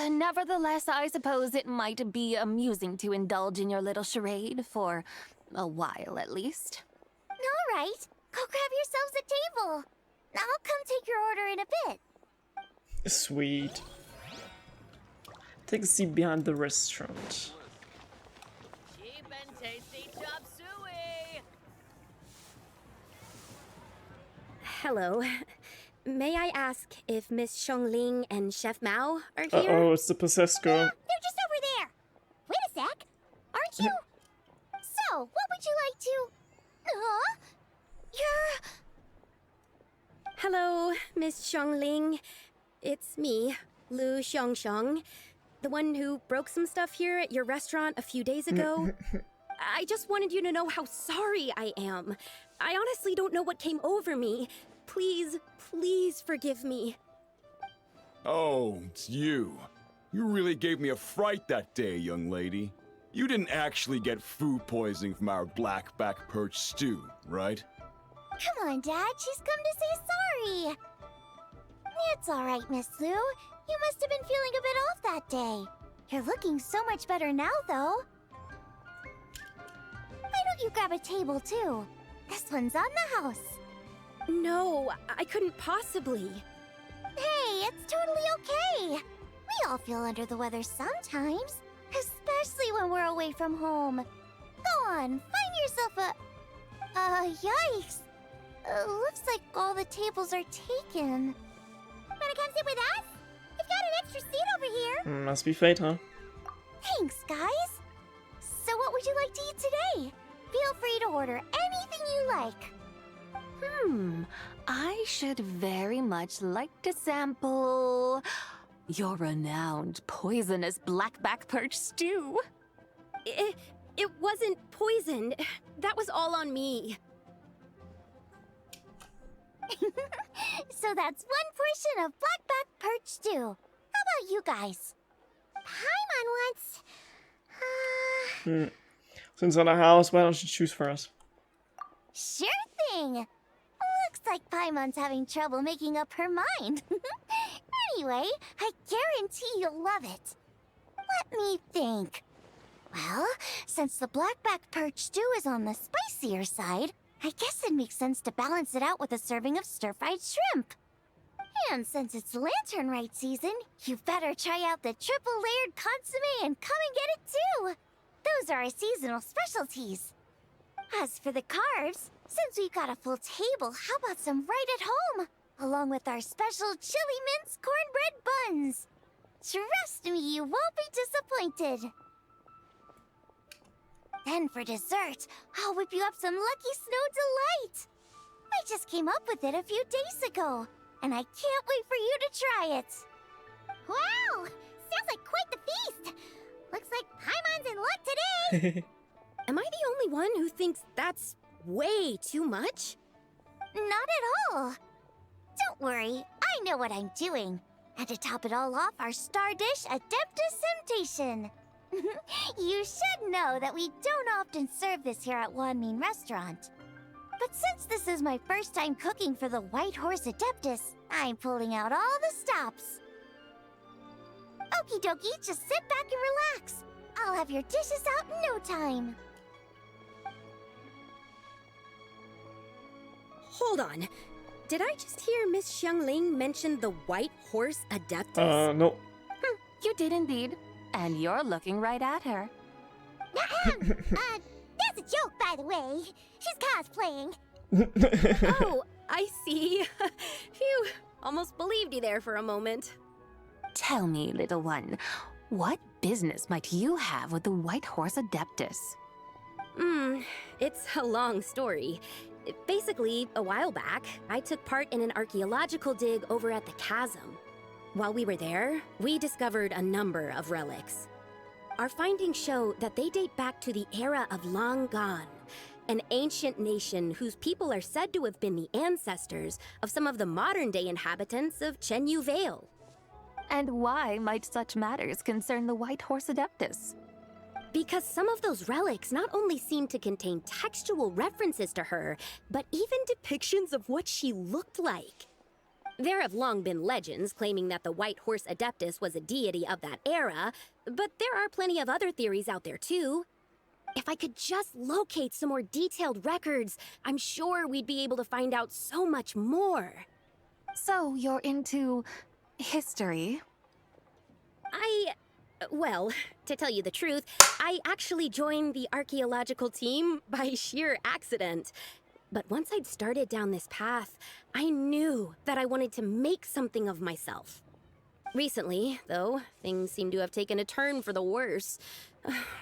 Nevertheless, I suppose it might be amusing to indulge in your little charade for a while at least. All right, go grab yourselves a table. I'll come take your order in a bit. Sweet. Take a seat behind the restaurant. Cheap and tasty chop suey. Hello. May I ask if Miss Xiongling and Chef Mao are here? Uh-oh, it's the possessed girl. They're just over there. Wait a sec. Aren't you? So, what would you like to... Huh? You're... Hello, Miss Xiongling. It's me, Lu Xiongxiong. The one who broke some stuff here at your restaurant a few days ago. I just wanted you to know how sorry I am. I honestly don't know what came over me. Please, please forgive me. Oh, it's you. You really gave me a fright that day, young lady. You didn't actually get food poisoning from our blackback perch stew, right? Come on, Dad. She's come to say sorry. It's all right, Miss Lu. You must have been feeling a bit off that day. You're looking so much better now, though. Why don't you grab a table, too? This one's on the house. No, I couldn't possibly. Hey, it's totally okay. We all feel under the weather sometimes, especially when we're away from home. Go on, find yourself a... yikes. Looks like all the tables are taken. Wanna come sit with us? We've got an extra seat over here. Must be fate, huh? Thanks, guys. So what would you like to eat today? Feel free to order anything you like. I should very much like to sample your renowned poisonous blackback perch stew. It wasn't poisoned. That was all on me. So that's one portion of blackback perch stew. How about you guys? Paimon wants... Since on our house, why don't you choose for us? Sure thing. Looks like Paimon's having trouble making up her mind. Anyway, I guarantee you'll love it. Let me think. Well, since the blackback perch stew is on the spicier side, I guess it makes sense to balance it out with a serving of stir-fried shrimp. And since it's Lantern Rite season, you better try out the triple-layered consommé and come and get it too. Those are our seasonal specialties. As for the carbs, since we've got a full table, how about some right at home? Along with our special chili mince cornbread buns. Trust me, you won't be disappointed. Then for dessert, I'll whip you up some Lucky Snow Delight. I just came up with it a few days ago, and I can't wait for you to try it. Wow! Sounds like quite the feast. Looks like Paimon's in luck today. Am I the only one who thinks that's way too much? Not at all. Don't worry, I know what I'm doing. And to top it all off, our star dish, Adeptus Temptation. You should know that we don't often serve this here at Wanmin Restaurant. But since this is my first time cooking for the White Horse Adeptus, I'm pulling out all the stops. Okie dokie, just sit back and relax. I'll have your dishes out in no time. Hold on. Did I just hear Miss Xiongling mention the White Horse Adeptus? No. You did indeed. And you're looking right at her. That's a joke, by the way. She's cosplaying. Oh, I see. Phew, almost believed you there for a moment. Tell me, little one, what business might you have with the White Horse Adeptus? It's a long story. Basically, a while back, I took part in an archaeological dig over at the chasm. While we were there, we discovered a number of relics. Our findings show that they date back to the era of Gan, an ancient nation whose people are said to have been the ancestors of some of the modern-day inhabitants of Chenyu Vale. And why might such matters concern the White Horse Adeptus? Because some of those relics not only seem to contain textual references to her, but even depictions of what she looked like. There have long been legends claiming that the White Horse Adeptus was a deity of that era, but there are plenty of other theories out there too. If I could just locate some more detailed records, I'm sure we'd be able to find out so much more. So you're into history? Well, to tell you the truth, I actually joined the archaeological team by sheer accident. But once I'd started down this path, I knew that I wanted to make something of myself. Recently, though, things seem to have taken a turn for the worse.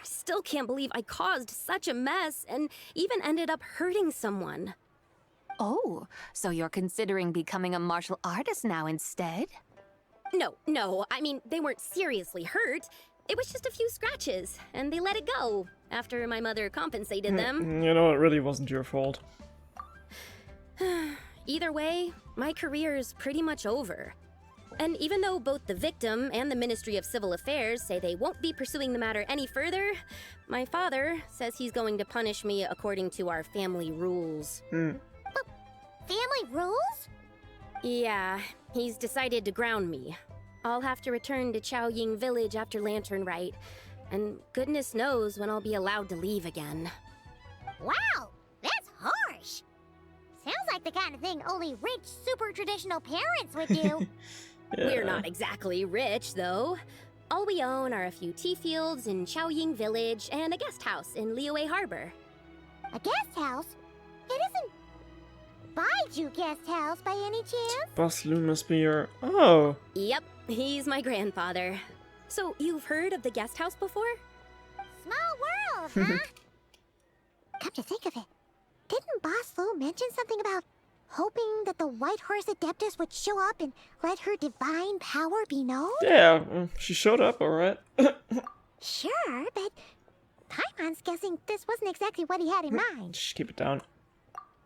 Still can't believe I caused such a mess and even ended up hurting someone. Oh, so you're considering becoming a martial artist now instead? No, I mean, they weren't seriously hurt. It was just a few scratches, and they let it go after my mother compensated them. You know, it really wasn't your fault. Either way, my career's pretty much over. And even though both the victim and the Ministry of Civil Affairs say they won't be pursuing the matter any further, my father says he's going to punish me according to our family rules. Hmm. Family rules? Yeah, he's decided to ground me. I'll have to return to Chaoying Village after Lantern Rite, and goodness knows when I'll be allowed to leave again. Wow, that's harsh. Sounds like the kind of thing only rich, super traditional parents would do. Yeah. We're not exactly rich, though. All we own are a few tea fields in Chaoying Village and a guest house in Liyue Harbor. A guest house? It isn't Baiju guest house by any chance? Boss Loon must be your... Oh! Yep, he's my grandfather. So, you've heard of the guest house before? Small world, huh? Come to think of it, didn't Boss Lu mention something about hoping that the White Horse Adeptus would show up and let her divine power be known? Yeah, she showed up, alright. Sure, but Paimon's guessing this wasn't exactly what he had in mind. Just keep it down.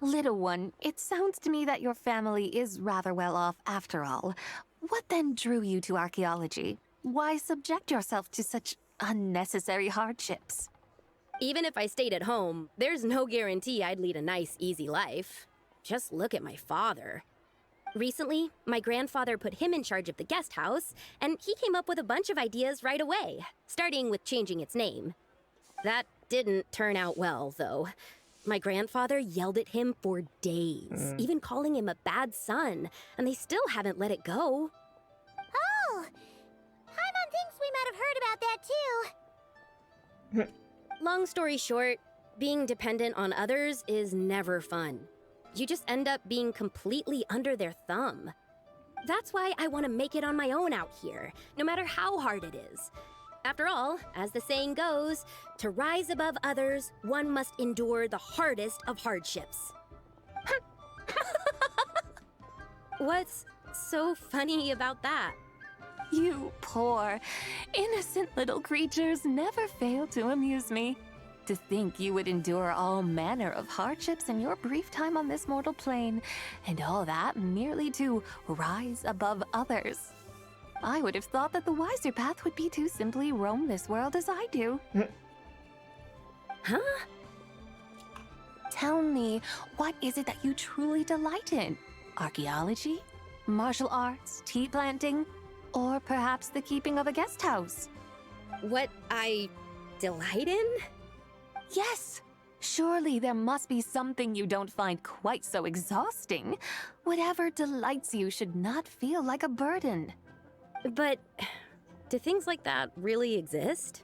Little one, it sounds to me that your family is rather well off after all. What then drew you to archaeology? Why subject yourself to such unnecessary hardships? Even if I stayed at home, there's no guarantee I'd lead a nice, easy life. Just look at my father. Recently, my grandfather put him in charge of the guest house, and he came up with a bunch of ideas right away, starting with changing its name. That didn't turn out well, though. My grandfather yelled at him for days, even calling him a bad son, and they still haven't let it go. Oh! Paimon thinks we might have heard about that too. Long story short, being dependent on others is never fun. You just end up being completely under their thumb. That's why I want to make it on my own out here, no matter how hard it is. After all, as the saying goes, to rise above others, one must endure the hardest of hardships. What's so funny about that? You poor, innocent little creatures never fail to amuse me. To think you would endure all manner of hardships in your brief time on this mortal plane, and all that merely to rise above others. I would have thought that the wiser path would be to simply roam this world as I do. Huh? Tell me, what is it that you truly delight in? Archaeology? Martial arts? Tea planting? Or perhaps the keeping of a guest house? What I delight in? Yes! Surely there must be something you don't find quite so exhausting. Whatever delights you should not feel like a burden. But do things like that really exist?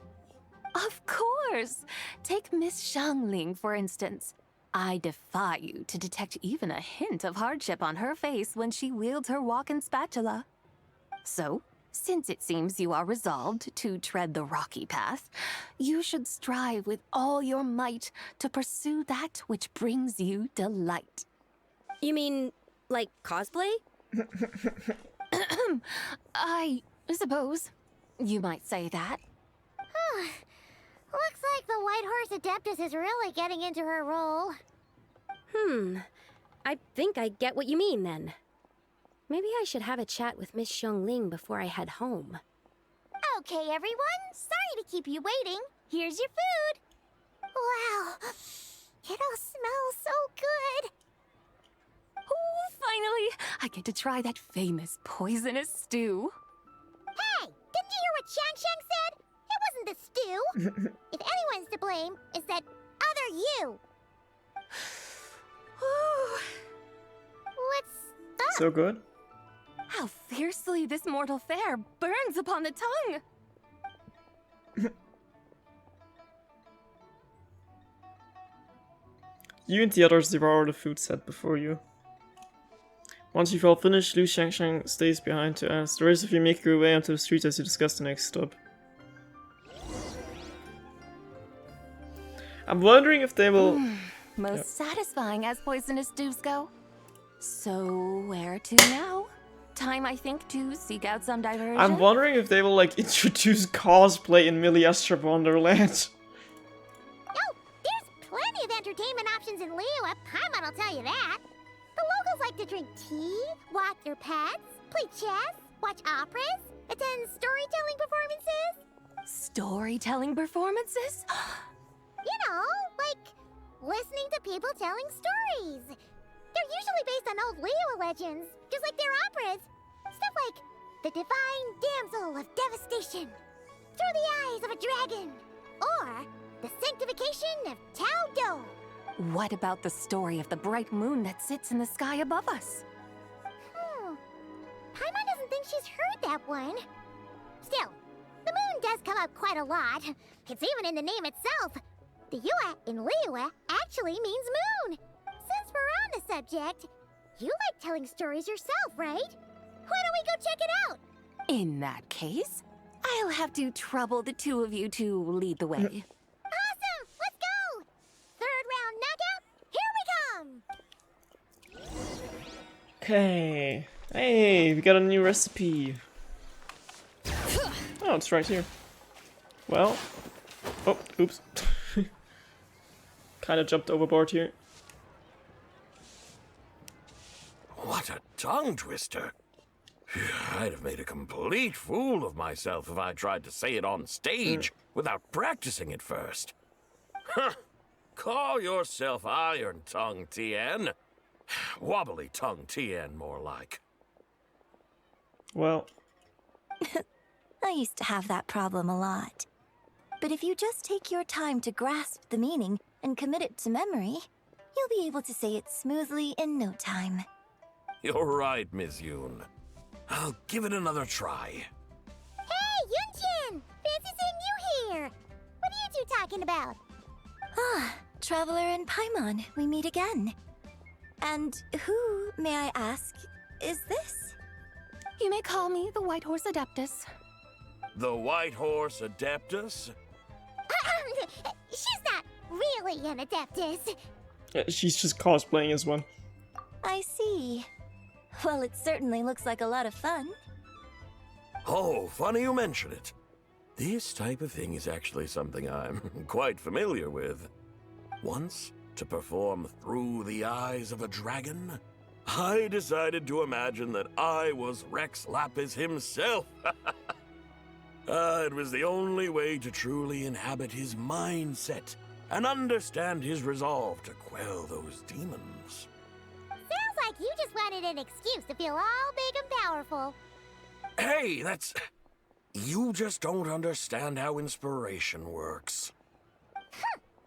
Of course! Take Miss Xiangling, for instance. I defy you to detect even a hint of hardship on her face when she wields her walking spatula. So, since it seems you are resolved to tread the rocky path, you should strive with all your might to pursue that which brings you delight. You mean, like cosplay? I suppose you might say that. Looks like the White Horse Adeptus is really getting into her role. I think I get what you mean then. Maybe I should have a chat with Miss Xiangling before I head home. Okay, everyone. Sorry to keep you waiting. Here's your food. Wow. It all smells so good. Oh, finally! I get to try that famous poisonous stew. Hey! Didn't you hear what Shang Shang said? It wasn't the stew. If anyone's to blame, it's that other you. What's up? So good. How fiercely this mortal fare burns upon the tongue! You and the others devour the food set before you. Once you've all finished, Liu Shangshang stays behind to ask. The rest of you make your way onto the streets as you discuss the next stop. I'm wondering if they will... Most satisfying as poisonous dews go. So, where to now? Time, I think, to seek out some diversion. I'm wondering if they will, like, introduce cosplay in Miliastra Wonderland. Plenty of entertainment options in Liyue. Paimon will tell you that. The locals like to drink tea, walk their pets, play chess, watch operas, attend storytelling performances. Storytelling performances? You know, like listening to people telling stories. They're usually based on old Liyue legends, just like their operas. Stuff like the Divine Damsel of Devastation, Through the Eyes of a Dragon, or the Sanctification of Tao Do. What about the story of the bright moon that sits in the sky above us? Paimon doesn't think she's heard that one. Still, the moon does come up quite a lot. It's even in the name itself. The Yue in Liyue actually means moon. Since we're on the subject, you like telling stories yourself, right? Why don't we go check it out? In that case, I'll have to trouble the two of you to lead the way. Awesome! Let's go! Third round knockout, here we come! Okay. Hey, we got a new recipe. Oh, it's right here. Well. Oh, oops. Kinda jumped overboard here. What a tongue twister. I'd have made a complete fool of myself if I tried to say it on stage without practicing it first. Huh. Call yourself Iron Tongue, Tien. Wobbly Tongue, Tien, more like. Well. I used to have that problem a lot. But if you just take your time to grasp the meaning and commit it to memory, you'll be able to say it smoothly in no time. You're right, Miss Yoon. I'll give it another try. Hey, Yunchin! Fancy seeing you here! What are you two talking about? Ah, Traveler and Paimon, we meet again. And who, may I ask, is this? You may call me the White Horse Adeptus. The White Horse Adeptus? She's not really an Adeptus. She's just cosplaying as one. I see. Well, it certainly looks like a lot of fun. Oh, funny you mention it. This type of thing is actually something I'm quite familiar with. Once, to perform Through the Eyes of a Dragon, I decided to imagine that I was Rex Lapis himself. It was the only way to truly inhabit his mindset and understand his resolve to quell those demons. Sounds like you just wanted an excuse to feel all big and powerful. Hey, that's... You just don't understand how inspiration works.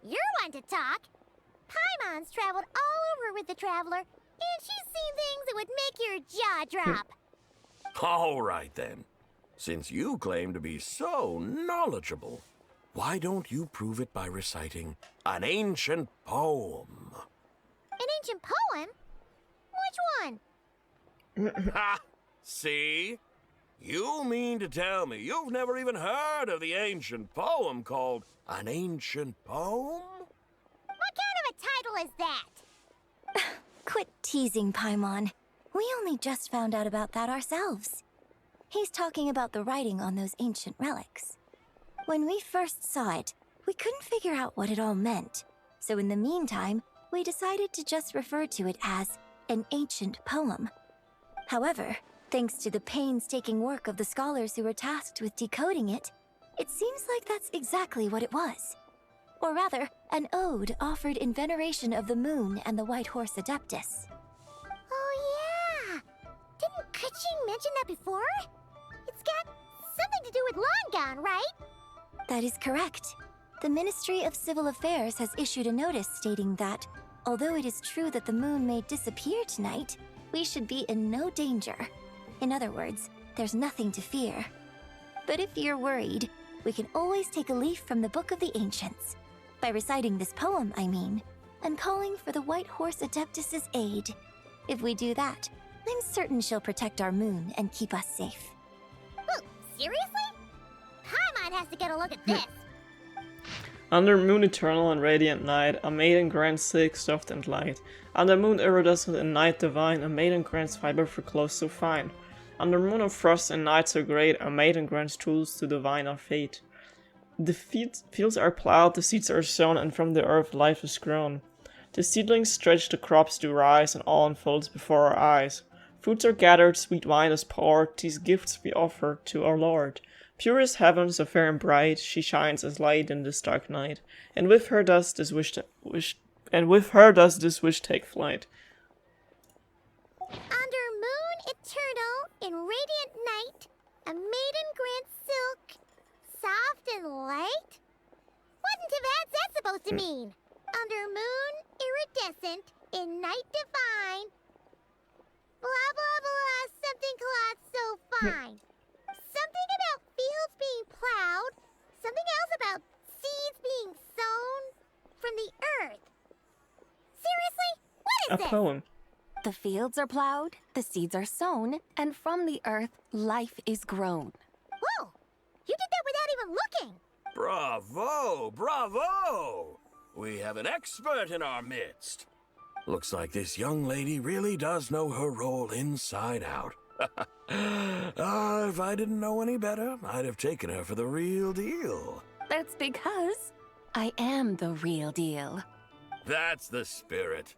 You're one to talk. Paimon's traveled all over with the Traveler, and she's seen things that would make your jaw drop. All right, then. Since you claim to be so knowledgeable, why don't you prove it by reciting an ancient poem? An ancient poem? Which one? Ha! See? You mean to tell me you've never even heard of the ancient poem called An Ancient Poem? What kind of a title is that? Quit teasing, Paimon. We only just found out about that ourselves. He's talking about the writing on those ancient relics. When we first saw it, we couldn't figure out what it all meant. So in the meantime, we decided to just refer to it as an ancient poem. However, thanks to the painstaking work of the scholars who were tasked with decoding it, it seems like that's exactly what it was. Or rather, an ode offered in veneration of the moon and the White Horse Adeptus. Oh yeah! Didn't Kuching mention that before? It's got something to do with Longan, right? That is correct. The Ministry of Civil Affairs has issued a notice stating that, although it is true that the moon may disappear tonight, we should be in no danger. In other words, there's nothing to fear. But if you're worried, we can always take a leaf from the Book of the Ancients. By reciting this poem, I mean, and calling for the White Horse Adeptus's aid. If we do that, I'm certain she'll protect our moon and keep us safe. Oh, seriously? Paimon has to get a look at this. Under moon eternal and radiant night, a maiden grants silk soft and light. Under moon iridescent and night divine, a maiden grants fiber for clothes so fine. Under moon of frost and night so great, a maiden grants tools to divine our fate. The fields are plowed, the seeds are sown, and from the earth life is grown. The seedlings stretch, the crops do rise, and all unfolds before our eyes. Fruits are gathered, sweet wine is poured, these gifts we offer to our Lord. Pure as heaven, so fair and bright, she shines as light in this dark night. And with her does this wish take flight. Under moon eternal, in radiant night, a maiden grants silk, soft and light? What in Tivat's that supposed to mean? Under moon iridescent, in night divine, blah blah blah, something cloth so fine. Something about fields being plowed, something else about seeds being sown from the earth. Seriously? What is A this? poem. The fields are plowed, the seeds are sown, and from the earth, life is grown. Whoa! You did that without even looking! Bravo! Bravo! We have an expert in our midst. Looks like this young lady really does know her role inside out. If I didn't know any better, I'd have taken her for the real deal. That's because I am the real deal. That's the spirit.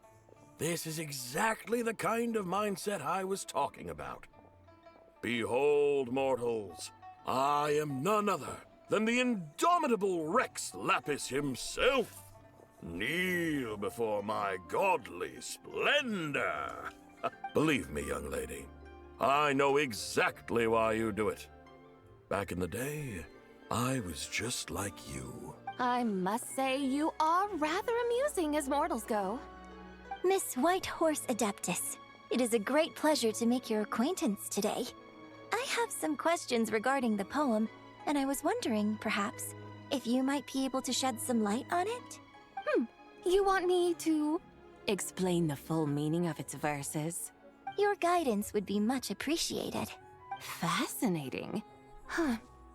This is exactly the kind of mindset I was talking about. Behold, mortals, I am none other than the indomitable Rex Lapis himself. Kneel before my godly splendor. Believe me, young lady, I know exactly why you do it. Back in the day, I was just like you. I must say you are rather amusing as mortals go. Miss White Horse Adeptus, it is a great pleasure to make your acquaintance today. I have some questions regarding the poem, and I was wondering, perhaps, if you might be able to shed some light on it? You want me to explain the full meaning of its verses? Your guidance would be much appreciated. Fascinating.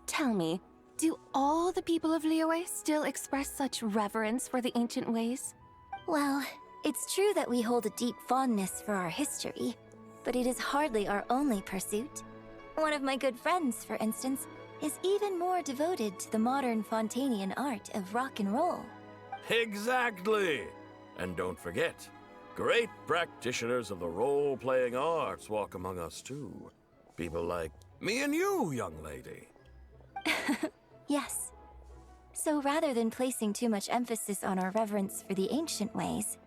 Tell me, do all the people of Liyue still express such reverence for the ancient ways? Well, it's true that we hold a deep fondness for our history, but it is hardly our only pursuit. One of my good friends, for instance, is even more devoted to the modern Fontanian art of rock and roll. Exactly! And don't forget, great practitioners of the role-playing arts walk among us too. People like me and you, young lady. Yes. So rather than placing too much emphasis on our reverence for the ancient ways,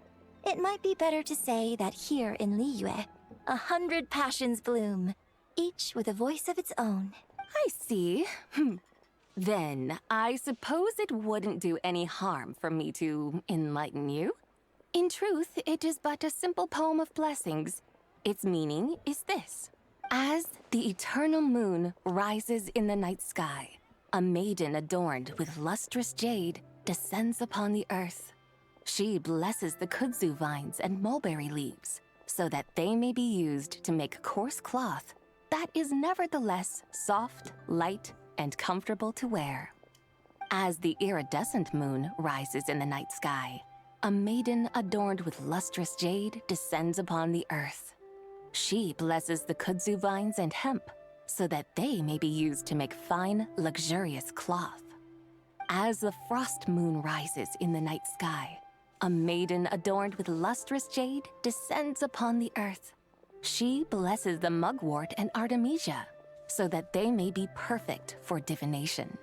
it might be better to say that here in Liyue, 100 passions bloom, each with a voice of its own. I see. Then, I suppose it wouldn't do any harm for me to enlighten you. In truth, it is but a simple poem of blessings. Its meaning is this. As the eternal moon rises in the night sky, a maiden adorned with lustrous jade descends upon the earth. She blesses the kudzu vines and mulberry leaves, so that they may be used to make coarse cloth that is nevertheless soft, light, and comfortable to wear. As the iridescent moon rises in the night sky, a maiden adorned with lustrous jade descends upon the earth. She blesses the kudzu vines and hemp, so that they may be used to make fine, luxurious cloth. As the frost moon rises in the night sky, a maiden adorned with lustrous jade descends upon the earth. She blesses the mugwort and artemisia, so that they may be perfect for divination.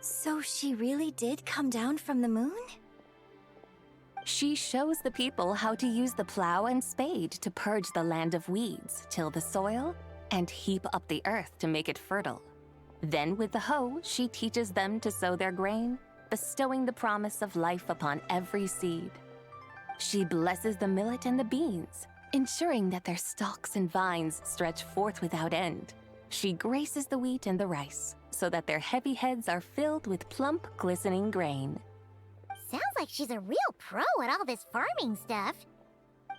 So she really did come down from the moon? She shows the people how to use the plow and spade to purge the land of weeds, till the soil, and heap up the earth to make it fertile. Then with the hoe, she teaches them to sow their grain, bestowing the promise of life upon every seed. She blesses the millet and the beans, ensuring that their stalks and vines stretch forth without end. She graces the wheat and the rice, so that their heavy heads are filled with plump, glistening grain. Sounds like she's a real pro at all this farming stuff.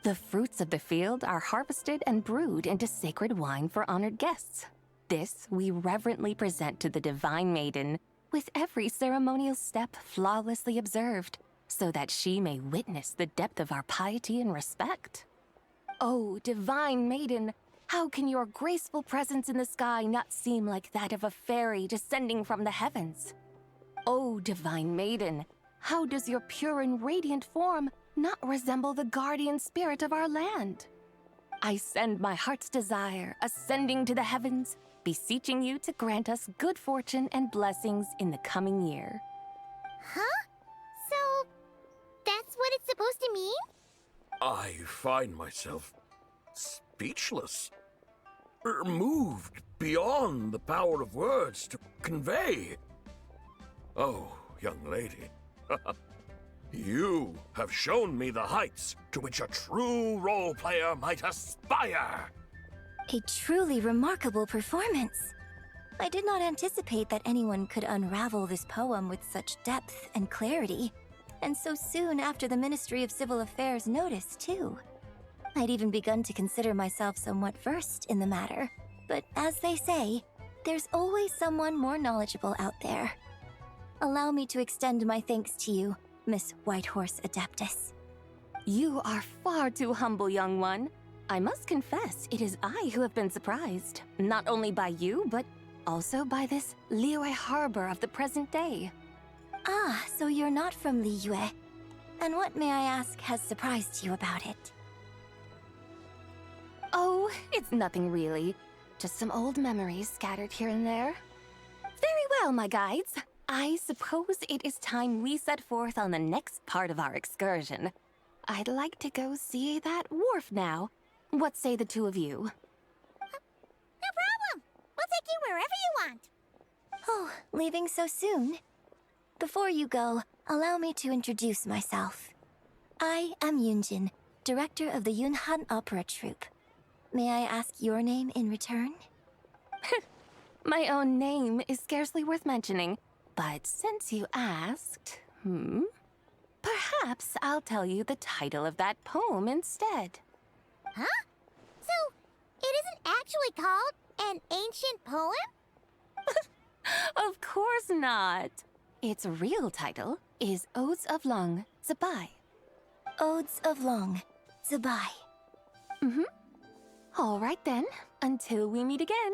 The fruits of the field are harvested and brewed into sacred wine for honored guests. This we reverently present to the divine maiden, with every ceremonial step flawlessly observed, so that she may witness the depth of our piety and respect. Oh, divine maiden, how can your graceful presence in the sky not seem like that of a fairy descending from the heavens? Oh, divine maiden, how does your pure and radiant form not resemble the guardian spirit of our land? I send my heart's desire, ascending to the heavens, beseeching you to grant us good fortune and blessings in the coming year. Huh? So, that's what it's supposed to mean? I find myself speechless. Moved beyond the power of words to convey. Oh, young lady, you have shown me the heights to which a true role player might aspire. A truly remarkable performance. I did not anticipate that anyone could unravel this poem with such depth and clarity, and so soon after the Ministry of Civil Affairs noticed, too. I'd even begun to consider myself somewhat versed in the matter, but as they say, there's always someone more knowledgeable out there. Allow me to extend my thanks to you, Miss Whitehorse Adeptus. You are far too humble, young one. I must confess, it is I who have been surprised, not only by you, but also by this Liyue harbor of the present day. Ah, so you're not from Liyue. And what, may I ask, has surprised you about it? Oh, it's nothing really. Just some old memories scattered here and there. Very well, my guides. I suppose it is time we set forth on the next part of our excursion. I'd like to go see that wharf now. What say the two of you? No problem. We'll take you wherever you want. Oh, leaving so soon? Before you go, allow me to introduce myself. I am Yunjin, director of the Yunhan Opera Troupe. May I ask your name in return? My own name is scarcely worth mentioning, but since you asked, perhaps I'll tell you the title of that poem instead. Huh? So, it isn't actually called an ancient poem? Of course not. Its real title is Odes of Long Zabai. Odes of Long Zabai. All right then, until we meet again.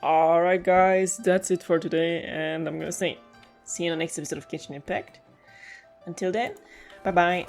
Alright guys, that's it for today, and I'm gonna say, see you in the next episode of Genshin Impact. Until then, bye bye.